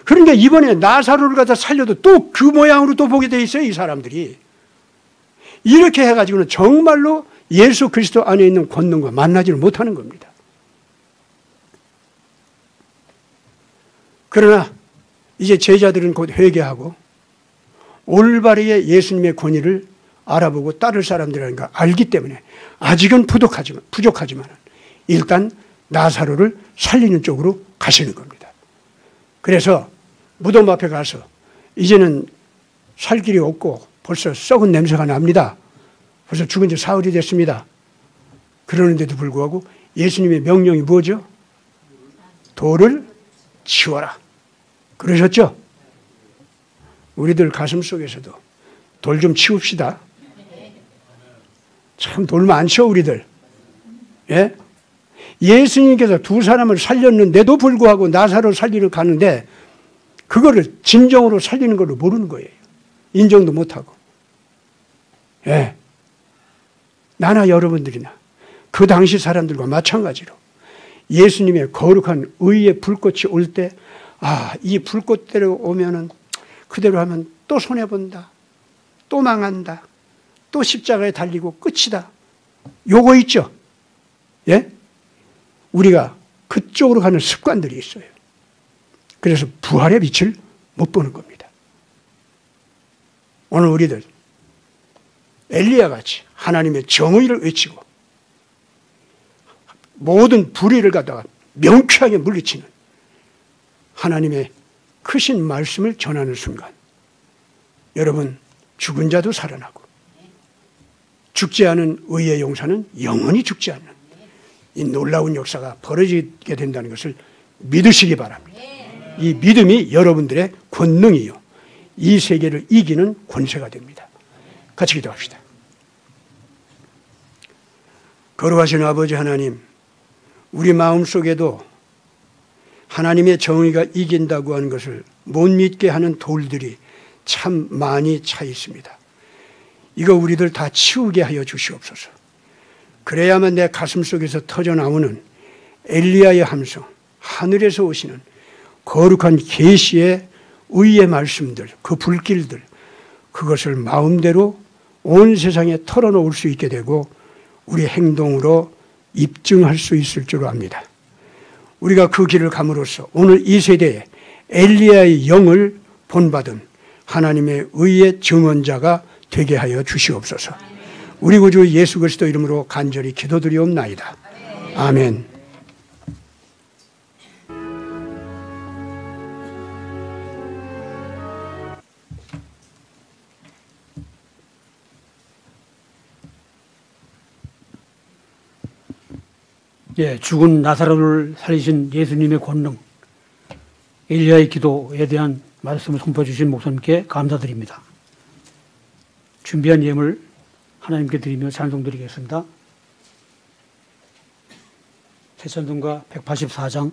그러니까 이번에 나사로를 갖다 살려도 또 그 모양으로 또 보게 돼 있어요, 이 사람들이. 이렇게 해가지고는 정말로 예수 그리스도 안에 있는 권능과 만나지를 못하는 겁니다. 그러나 이제 제자들은 곧 회개하고 올바르게 예수님의 권위를 알아보고 따를 사람들이라는 걸 알기 때문에 아직은 부족하지만 일단 나사로를 살리는 쪽으로 가시는 겁니다. 그래서 무덤 앞에 가서 이제는 살 길이 없고 벌써 썩은 냄새가 납니다. 벌써 죽은 지 사흘이 됐습니다. 그러는데도 불구하고 예수님의 명령이 뭐죠? 돌을 치워라. 그러셨죠? 우리들 가슴 속에서도 돌 좀 치웁시다. 참 돌 많죠, 우리들. 예? 예수님께서 두 사람을 살렸는데도 불구하고 나사로를 살리러 가는데 그거를 진정으로 살리는 걸로 모르는 거예요. 인정도 못하고. 예. 나나 여러분들이나 그 당시 사람들과 마찬가지로 예수님의 거룩한 의의 불꽃이 올 때, 아, 이 불꽃대로 오면은 그대로 하면 또 손해본다. 또 망한다. 또 십자가에 달리고 끝이다. 요거 있죠? 예? 우리가 그쪽으로 가는 습관들이 있어요. 그래서 부활의 빛을 못 보는 겁니다. 오늘 우리들 엘리야 같이 하나님의 정의를 외치고 모든 불의를 갖다가 명쾌하게 물리치는 하나님의 크신 말씀을 전하는 순간 여러분 죽은 자도 살아나고 죽지 않은 의의 용사는 영원히 죽지 않는 이 놀라운 역사가 벌어지게 된다는 것을 믿으시기 바랍니다. 이 믿음이 여러분들의 권능이요 이 세계를 이기는 권세가 됩니다. 같이 기도합시다. 거룩하신 아버지 하나님, 우리 마음속에도 하나님의 정의가 이긴다고 하는 것을 못 믿게 하는 돌들이 참 많이 차 있습니다. 이거 우리들 다 치우게 하여 주시옵소서. 그래야만 내 가슴 속에서 터져나오는 엘리야의 함성, 하늘에서 오시는 거룩한 계시의 의의 말씀들, 그 불길들, 그것을 마음대로 온 세상에 털어놓을 수 있게 되고 우리 행동으로 입증할 수 있을 줄 압니다. 우리가 그 길을 감으로써 오늘 이 세대에 엘리야의 영을 본받은 하나님의 의의 증언자가 되게 하여 주시옵소서. 우리 구주 예수 그리스도 이름으로 간절히 기도드리옵나이다. 아멘. 예, 죽은 나사로를 살리신 예수님의 권능, 엘리야의 기도에 대한 말씀을 선포해 주신 목사님께 감사드립니다. 준비한 예물 하나님께 드리며 찬송드리겠습니다. 새천둥가 184장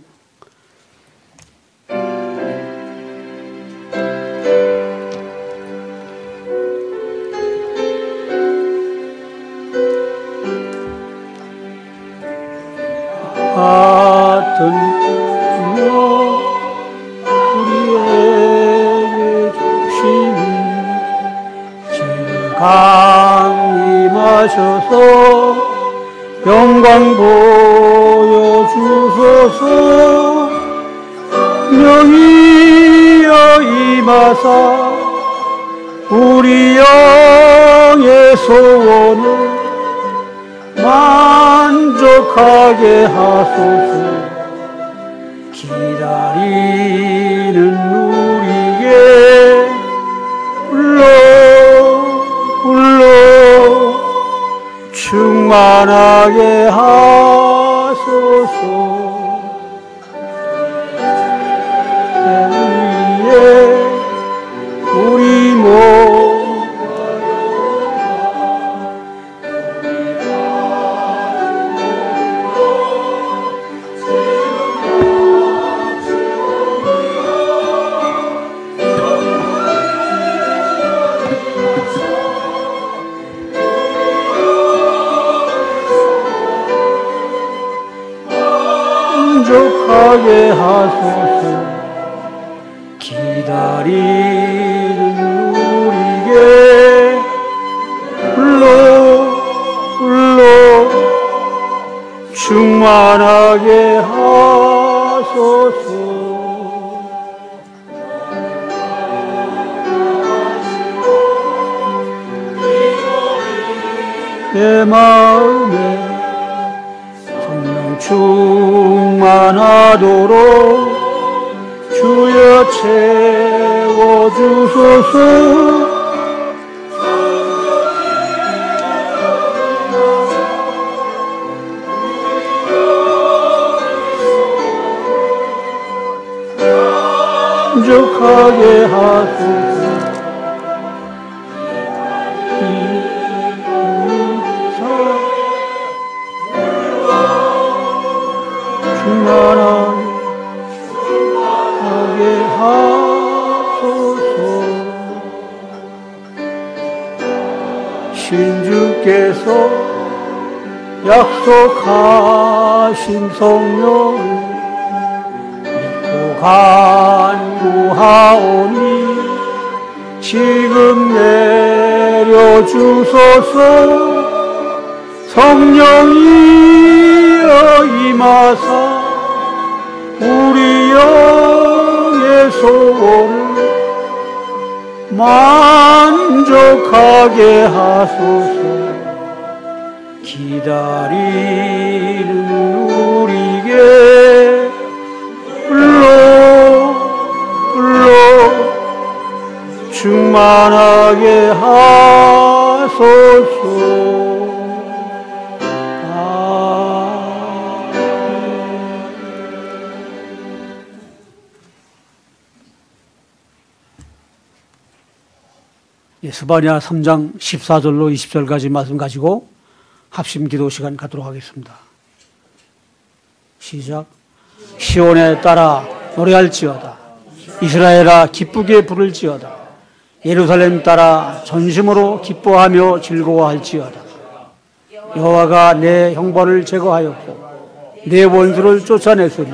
같은 우리에게 주신 지금 강림하셔서 영광 보여주소서. 명이여 임하사 우리 영의 소원을 만족하게 하소서. 기다리는 우리에게 불러 충만하게 하소서. 우리 몸 만족하게 하소서. 기다리는 우리에게 불러 충만하게 하소서. 내 마음에 성령 충만하도록 주여 채워주소서. 만족하게 하소서. 충만하게 하소서. 신주께서 약속하신 성령을 믿고 간구하오니 지금 내려주소서. 성령이여 임하사 우리 영의 소원을 만족하게 하소서. 기다리는 충만하게 하소서. 스바냐 3장 14절로 20절까지 말씀 가지고 합심 기도 시간 갖도록 하겠습니다. 시작. 시온에 따라 노래할지어다. 이스라엘아 기쁘게 부를지어다. 예루살렘 따라 전심으로 기뻐하며 즐거워할지어다. 여호와가 내 형벌을 제거하였고 내 원수를 쫓아냈으니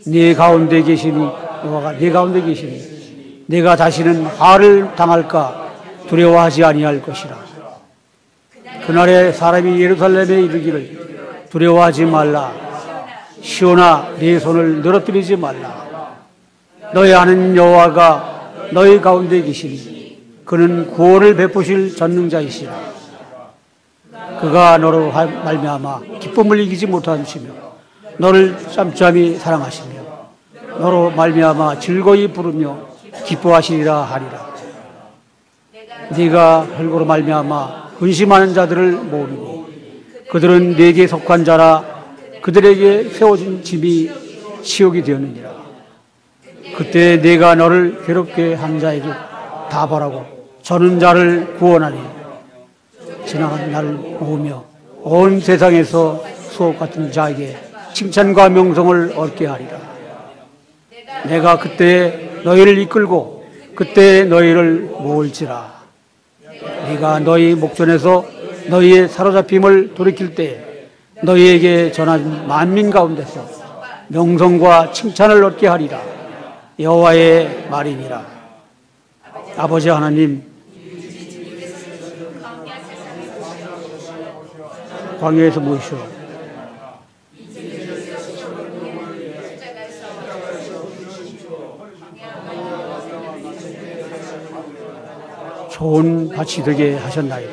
네 가운데 계시니 여호와가 네 가운데 계시니 내가 다시는 화를 당할까 두려워하지 아니할 것이라. 그날에 사람이 예루살렘에 이르기를 두려워하지 말라. 시온아 네 손을 늘어뜨리지 말라. 너희 아는 여호와가 너희 가운데 계시니 그는 구원을 베푸실 전능자이시라. 그가 너로 말미암아 기쁨을 이기지 못하시며 너를 짬짬이 사랑하시며 너로 말미암아 즐거이 부르며 기뻐하시리라 하리라. 네가 혈고로 말미암아 근심하는 자들을 모으리니 그들은 네게 속한 자라. 그들에게 세워진 집이 치욕이 되었느니라. 그때 내가 너를 괴롭게 한 자에게 답하라고 저는 자를 구원하니 지나간 날을 모으며 온 세상에서 수업 같은 자에게 칭찬과 명성을 얻게 하리라. 내가 그때 너희를 이끌고 그때 너희를 모을지라. 네가 너희 목전에서 너희의 사로잡힘을 돌이킬 때 너희에게 전한 만민 가운데서 명성과 칭찬을 얻게 하리라. 여호와의 말이니라. 아버지 하나님, 광야에서 모이시오. 좋은 밭이 되게 하셨나이다.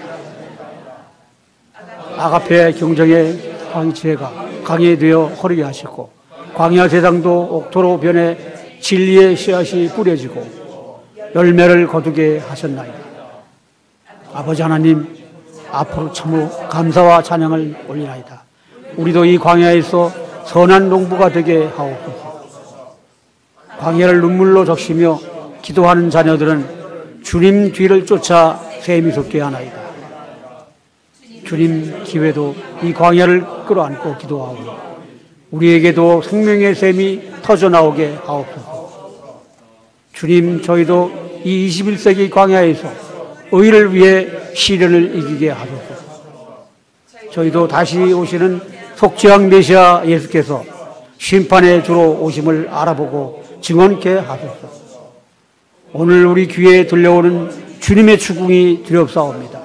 아가페 경정의 황지혜가 강이 되어 허리게 하시고 광야 세상도 옥토로 변해 진리의 씨앗이 뿌려지고 열매를 거두게 하셨나이다. 아버지 하나님, 앞으로 참으로 감사와 찬양을 올리나이다. 우리도 이 광야에서 선한 농부가 되게 하옵소서. 광야를 눈물로 적시며 기도하는 자녀들은 주님 뒤를 쫓아 샘이 솟게 하나이다. 주님 기회도 이 광야를 끌어안고 기도하오니 우리에게도 생명의 샘이 터져나오게 하옵소서. 주님, 저희도 이 21세기 광야에서 의를 위해 시련을 이기게 하소서. 저희도 다시 오시는 속죄왕 메시아 예수께서 심판의 주로 오심을 알아보고 증언케 하소서. 오늘 우리 귀에 들려오는 주님의 추궁이 두렵사옵니다.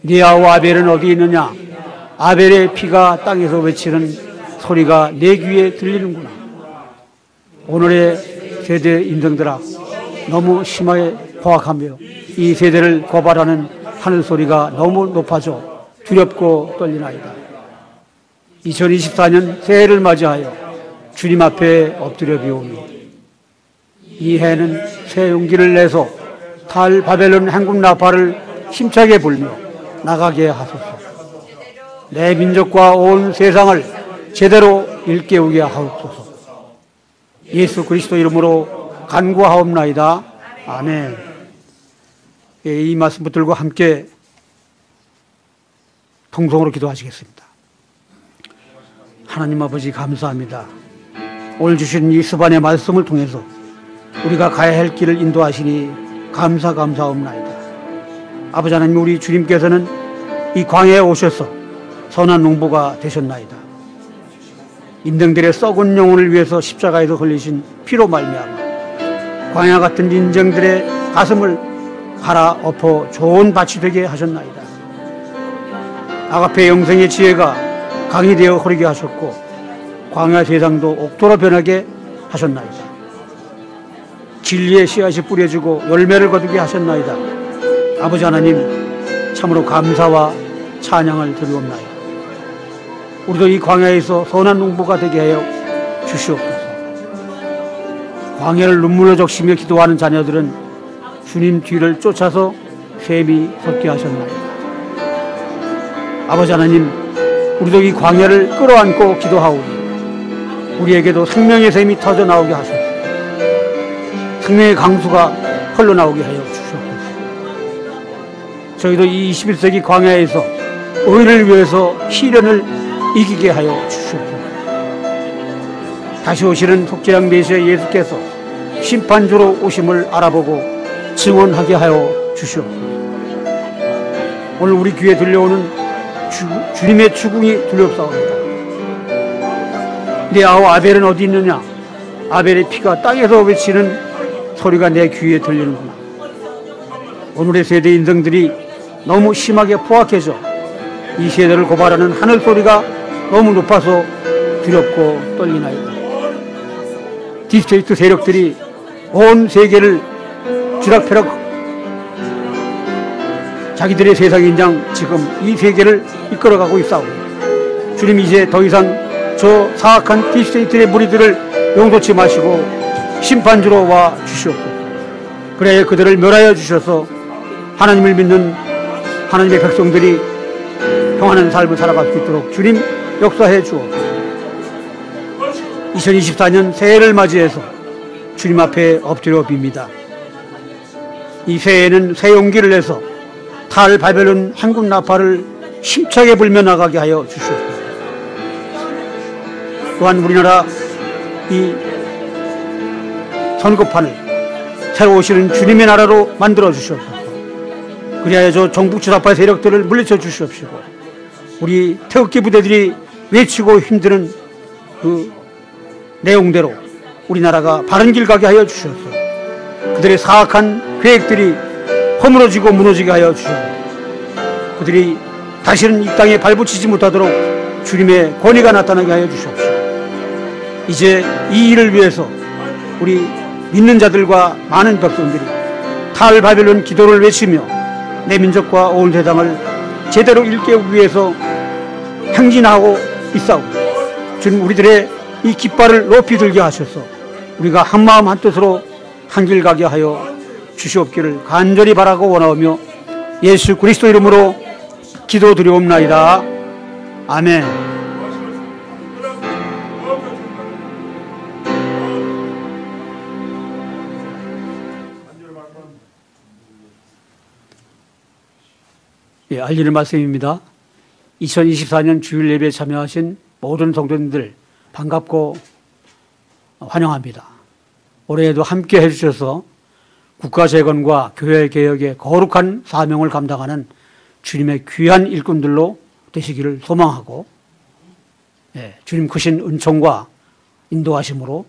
네 아우 아벨은 어디 있느냐? 아벨의 피가 땅에서 외치는 소리가 내 귀에 들리는구나. 오늘의 세대 인생들아, 너무 심하게 포악하며 이 세대를 고발하는 하늘 소리가 너무 높아져 두렵고 떨리나이다. 2024년 새해를 맞이하여 주님 앞에 엎드려 비오니 이 해는 새 용기를 내서 탈 바벨론 행군 나팔을 힘차게 불며 나가게 하소서. 내 민족과 온 세상을 제대로 일깨우게 하옵소서. 예수 그리스도 이름으로 간구하옵나이다. 아멘. 이 말씀 붙들고 함께 통성으로 기도하시겠습니다. 하나님 아버지 감사합니다. 오늘 주신 이 스바냐 말씀을 통해서 우리가 가야 할 길을 인도하시니 감사하옵나이다. 아버지 하나님, 우리 주님께서는 이 광야에 오셔서 선한 농부가 되셨나이다. 인생들의 썩은 영혼을 위해서 십자가에서 흘리신 피로 말미암아 광야 같은 인생들의 가슴을 갈아엎어 좋은 밭이 되게 하셨나이다. 아가페 영생의 지혜가 강이 되어 흐르게 하셨고 광야 세상도 옥토로 변하게 하셨나이다. 진리의 씨앗이 뿌려지고 열매를 거두게 하셨나이다. 아버지 하나님, 참으로 감사와 찬양을 드리옵나이다. 우리도 이 광야에서 선한 농부가 되게 하여 주시옵소서. 광야를 눈물로 적시며 기도하는 자녀들은 주님 뒤를 쫓아서 샘이 솟게 하셨나이다. 아버지 하나님, 우리도 이 광야를 끌어안고 기도하오니 우리에게도 생명의 샘이 터져 나오게 하소서. 생명의 강수가 흘러나오게 하여 주시옵소서. 저희도 이 21세기 광야에서 의를 위해서 시련을 이기게 하여 주시옵소서. 다시 오시는 속죄양 메시아 예수께서 심판주로 오심을 알아보고 증언하게 하여 주시옵소서. 오늘 우리 귀에 들려오는 주님의 추궁이 두렵사옵니다. 내 아우 아벨은 어디 있느냐? 아벨의 피가 땅에서 외치는 소리가 내 귀에 들리는구나. 오늘의 세대 인생들이 너무 심하게 포악해져 이 세대를 고발하는 하늘 소리가 너무 높아서 두렵고 떨리나이다. 딥스테이트 세력들이 온 세계를 쥐락펴락 자기들의 세상인장 지금 이 세계를 이끌어가고 있사오니 주님, 이제 더 이상 저 사악한 딥스테이트의 무리들을 용서치 마시고 심판주로 와 주시옵소서. 그래야 그들을 멸하여 주셔서 하나님을 믿는 하나님의 백성들이 평안한 삶을 살아갈 수 있도록 주님 역사해 주옵소서. 2024년 새해를 맞이해서 주님 앞에 엎드려 빕니다. 이 새해에는 새 용기를 내서 탈 바벨론 행군 나팔을 힘차게 불며 나가게 하여 주시옵소서. 또한 우리나라 이 선거판을 새로 오시는 주님의 나라로 만들어 주시옵소서. 그리하여 저 정부 주사파 세력들을 물리쳐 주시옵시고 우리 태극기 부대들이 외치고 힘드는 그 내용대로 우리나라가 바른 길 가게 하여 주시옵소서. 그들의 사악한 계획들이 허물어지고 무너지게 하여 주시옵소서. 그들이 다시는 이 땅에 발붙이지 못하도록 주님의 권위가 나타나게 하여 주시옵소서. 이제 이 일을 위해서 우리 믿는 자들과 많은 백성들이 탈 바벨론 기도를 외치며 내 민족과 온 세상을 제대로 일깨우기 위해서 행진하고 있사오니 주님, 우리들의 이 깃발을 높이 들게 하셔서 우리가 한마음 한뜻으로 한길 가게 하여 주시옵기를 간절히 바라고 원하오며 예수 그리스도 이름으로 기도드리옵나이다. 아멘. 예, 알리는 말씀입니다. 2024년 주일 예배에 참여하신 모든 성도님들 반갑고 환영합니다. 올해에도 함께 해주셔서 국가 재건과 교회 개혁의 거룩한 사명을 감당하는 주님의 귀한 일꾼들로 되시기를 소망하고, 주님 크신 은총과 인도하심으로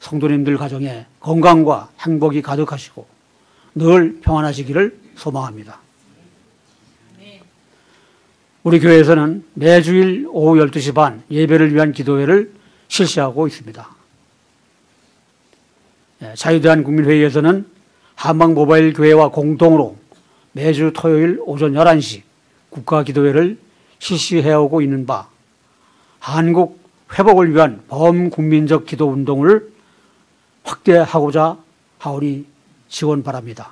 성도님들 가정에 건강과 행복이 가득하시고 늘 평안하시기를 소망합니다. 우리 교회에서는 매주일 오후 12시 반 예배를 위한 기도회를 실시하고 있습니다. 자유대한국민회의에서는 한방모바일교회와 공동으로 매주 토요일 오전 11시 국가기도회를 실시해오고 있는 바 한국 회복을 위한 범국민적 기도운동을 확대하고자 하오니 지원 바랍니다.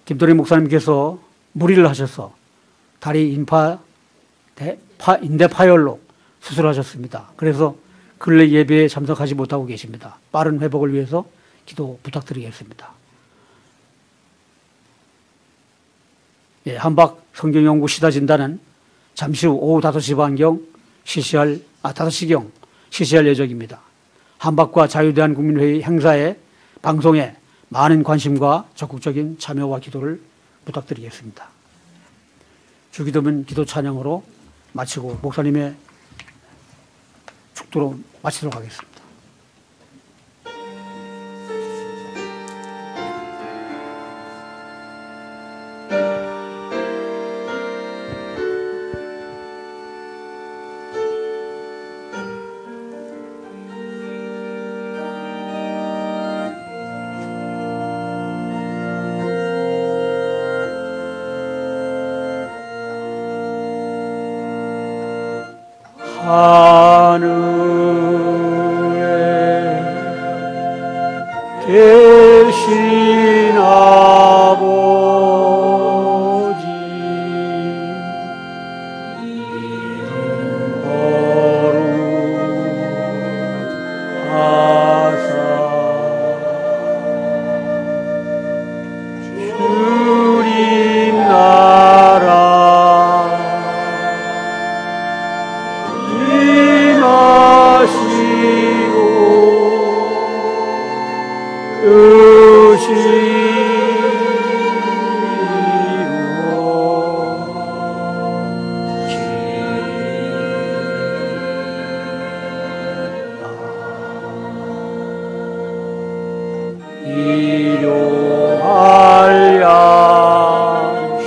김도리 목사님께서 무리를 하셔서 다리 인대 파열로 수술하셨습니다. 그래서 근래 예배에 참석하지 못하고 계십니다. 빠른 회복을 위해서 기도 부탁드리겠습니다. 한박 성경연구 시다진단은 잠시 후 오후 5시 반경 5시경 실시할 예정입니다. 한박과 자유대한국민회의 행사에 방송에 많은 관심과 적극적인 참여와 기도를 부탁드리겠습니다. 주기도문 기도 찬양으로 마치고 목사님의 축도로 마치도록 하겠습니다. 하늘에 계신 주님 나라 임하시고 뜻이 일용할 양식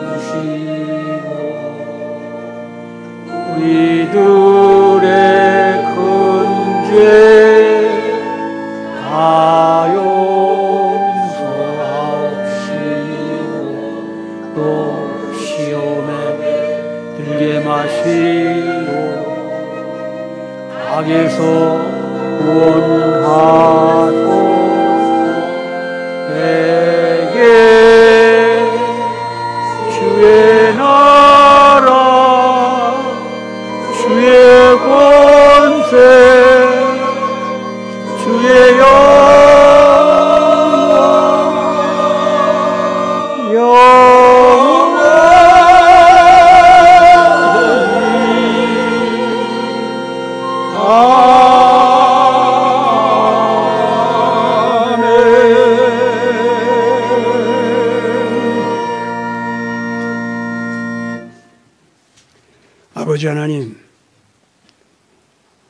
주시고 우리들의 큰 죄 다 용서하옵시고 또 시험에 들게 마시고 악에서 구원하소서. 내게 주의 나라 주의 권세 주의 아버지 하나님,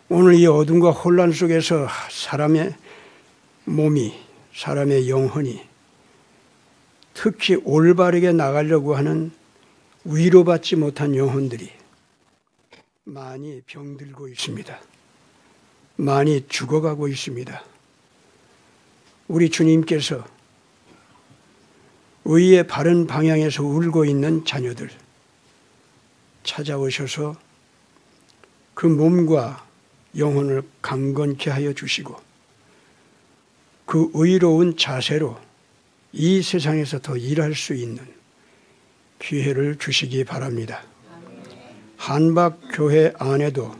오늘 이 어둠과 혼란 속에서 사람의 몸이, 사람의 영혼이 특히 올바르게 나가려고 하는 위로받지 못한 영혼들이 많이 병들고 있습니다. 많이 죽어가고 있습니다. 우리 주님께서 의의 바른 방향에서 울고 있는 자녀들 찾아오셔서 그 몸과 영혼을 강건케 하여 주시고 그 의로운 자세로 이 세상에서 더 일할 수 있는 기회를 주시기 바랍니다. 한박교회 안에도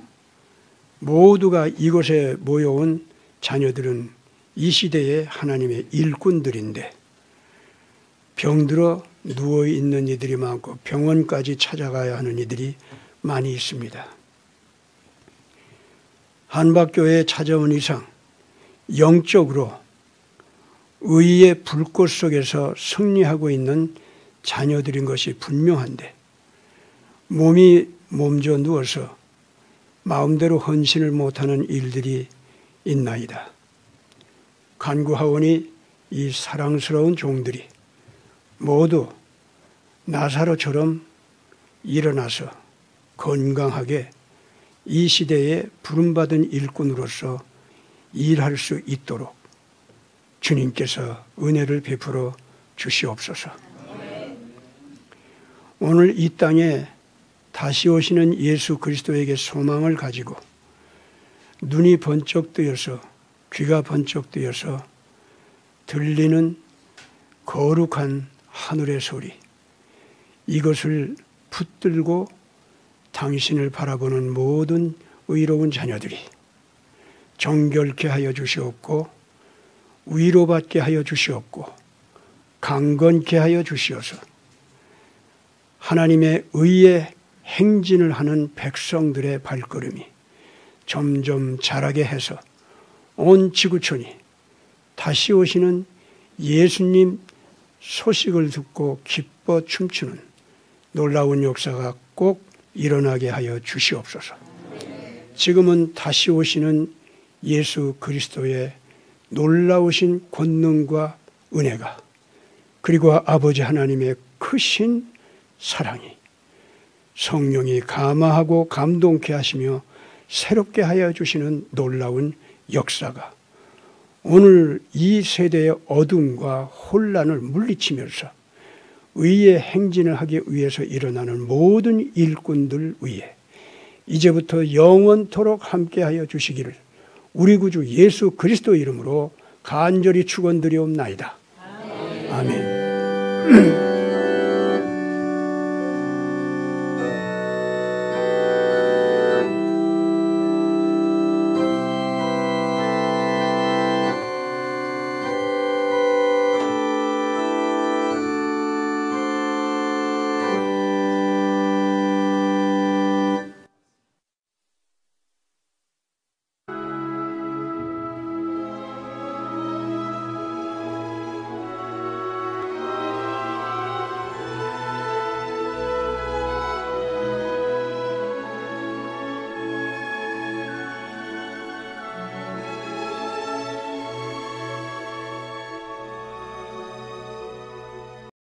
모두가 이곳에 모여온 자녀들은 이 시대의 하나님의 일꾼들인데 병들어 누워있는 이들이 많고 병원까지 찾아가야 하는 이들이 많이 있습니다. 한박교회에 찾아온 이상 영적으로 의의 불꽃 속에서 승리하고 있는 자녀들인 것이 분명한데 몸이 몸져 누워서 마음대로 헌신을 못하는 일들이 있나이다. 간구하오니 이 사랑스러운 종들이 모두 나사로처럼 일어나서 건강하게 이 시대에 부름받은 일꾼으로서 일할 수 있도록 주님께서 은혜를 베풀어 주시옵소서. 오늘 이 땅에 다시 오시는 예수 그리스도에게 소망을 가지고 눈이 번쩍 뜨여서 귀가 번쩍 뜨여서 들리는 거룩한 하늘의 소리, 이것을 붙들고 당신을 바라보는 모든 의로운 자녀들이 정결케 하여 주시옵고 위로받게 하여 주시옵고 강건케 하여 주시어서 하나님의 의의 행진을 하는 백성들의 발걸음이 점점 자라게 해서 온 지구촌이 다시 오시는 예수님 소식을 듣고 기뻐 춤추는 놀라운 역사가 꼭 일어나게 하여 주시옵소서. 지금은 다시 오시는 예수 그리스도의 놀라우신 권능과 은혜가 그리고 아버지 하나님의 크신 사랑이 성령이 감화하고 감동케 하시며 새롭게 하여 주시는 놀라운 역사가 오늘 이 세대의 어둠과 혼란을 물리치면서 의의 행진을 하기 위해서 일어나는 모든 일꾼들 위에 이제부터 영원토록 함께하여 주시기를 우리 구주 예수 그리스도 이름으로 간절히 축원드리옵나이다. 아멘.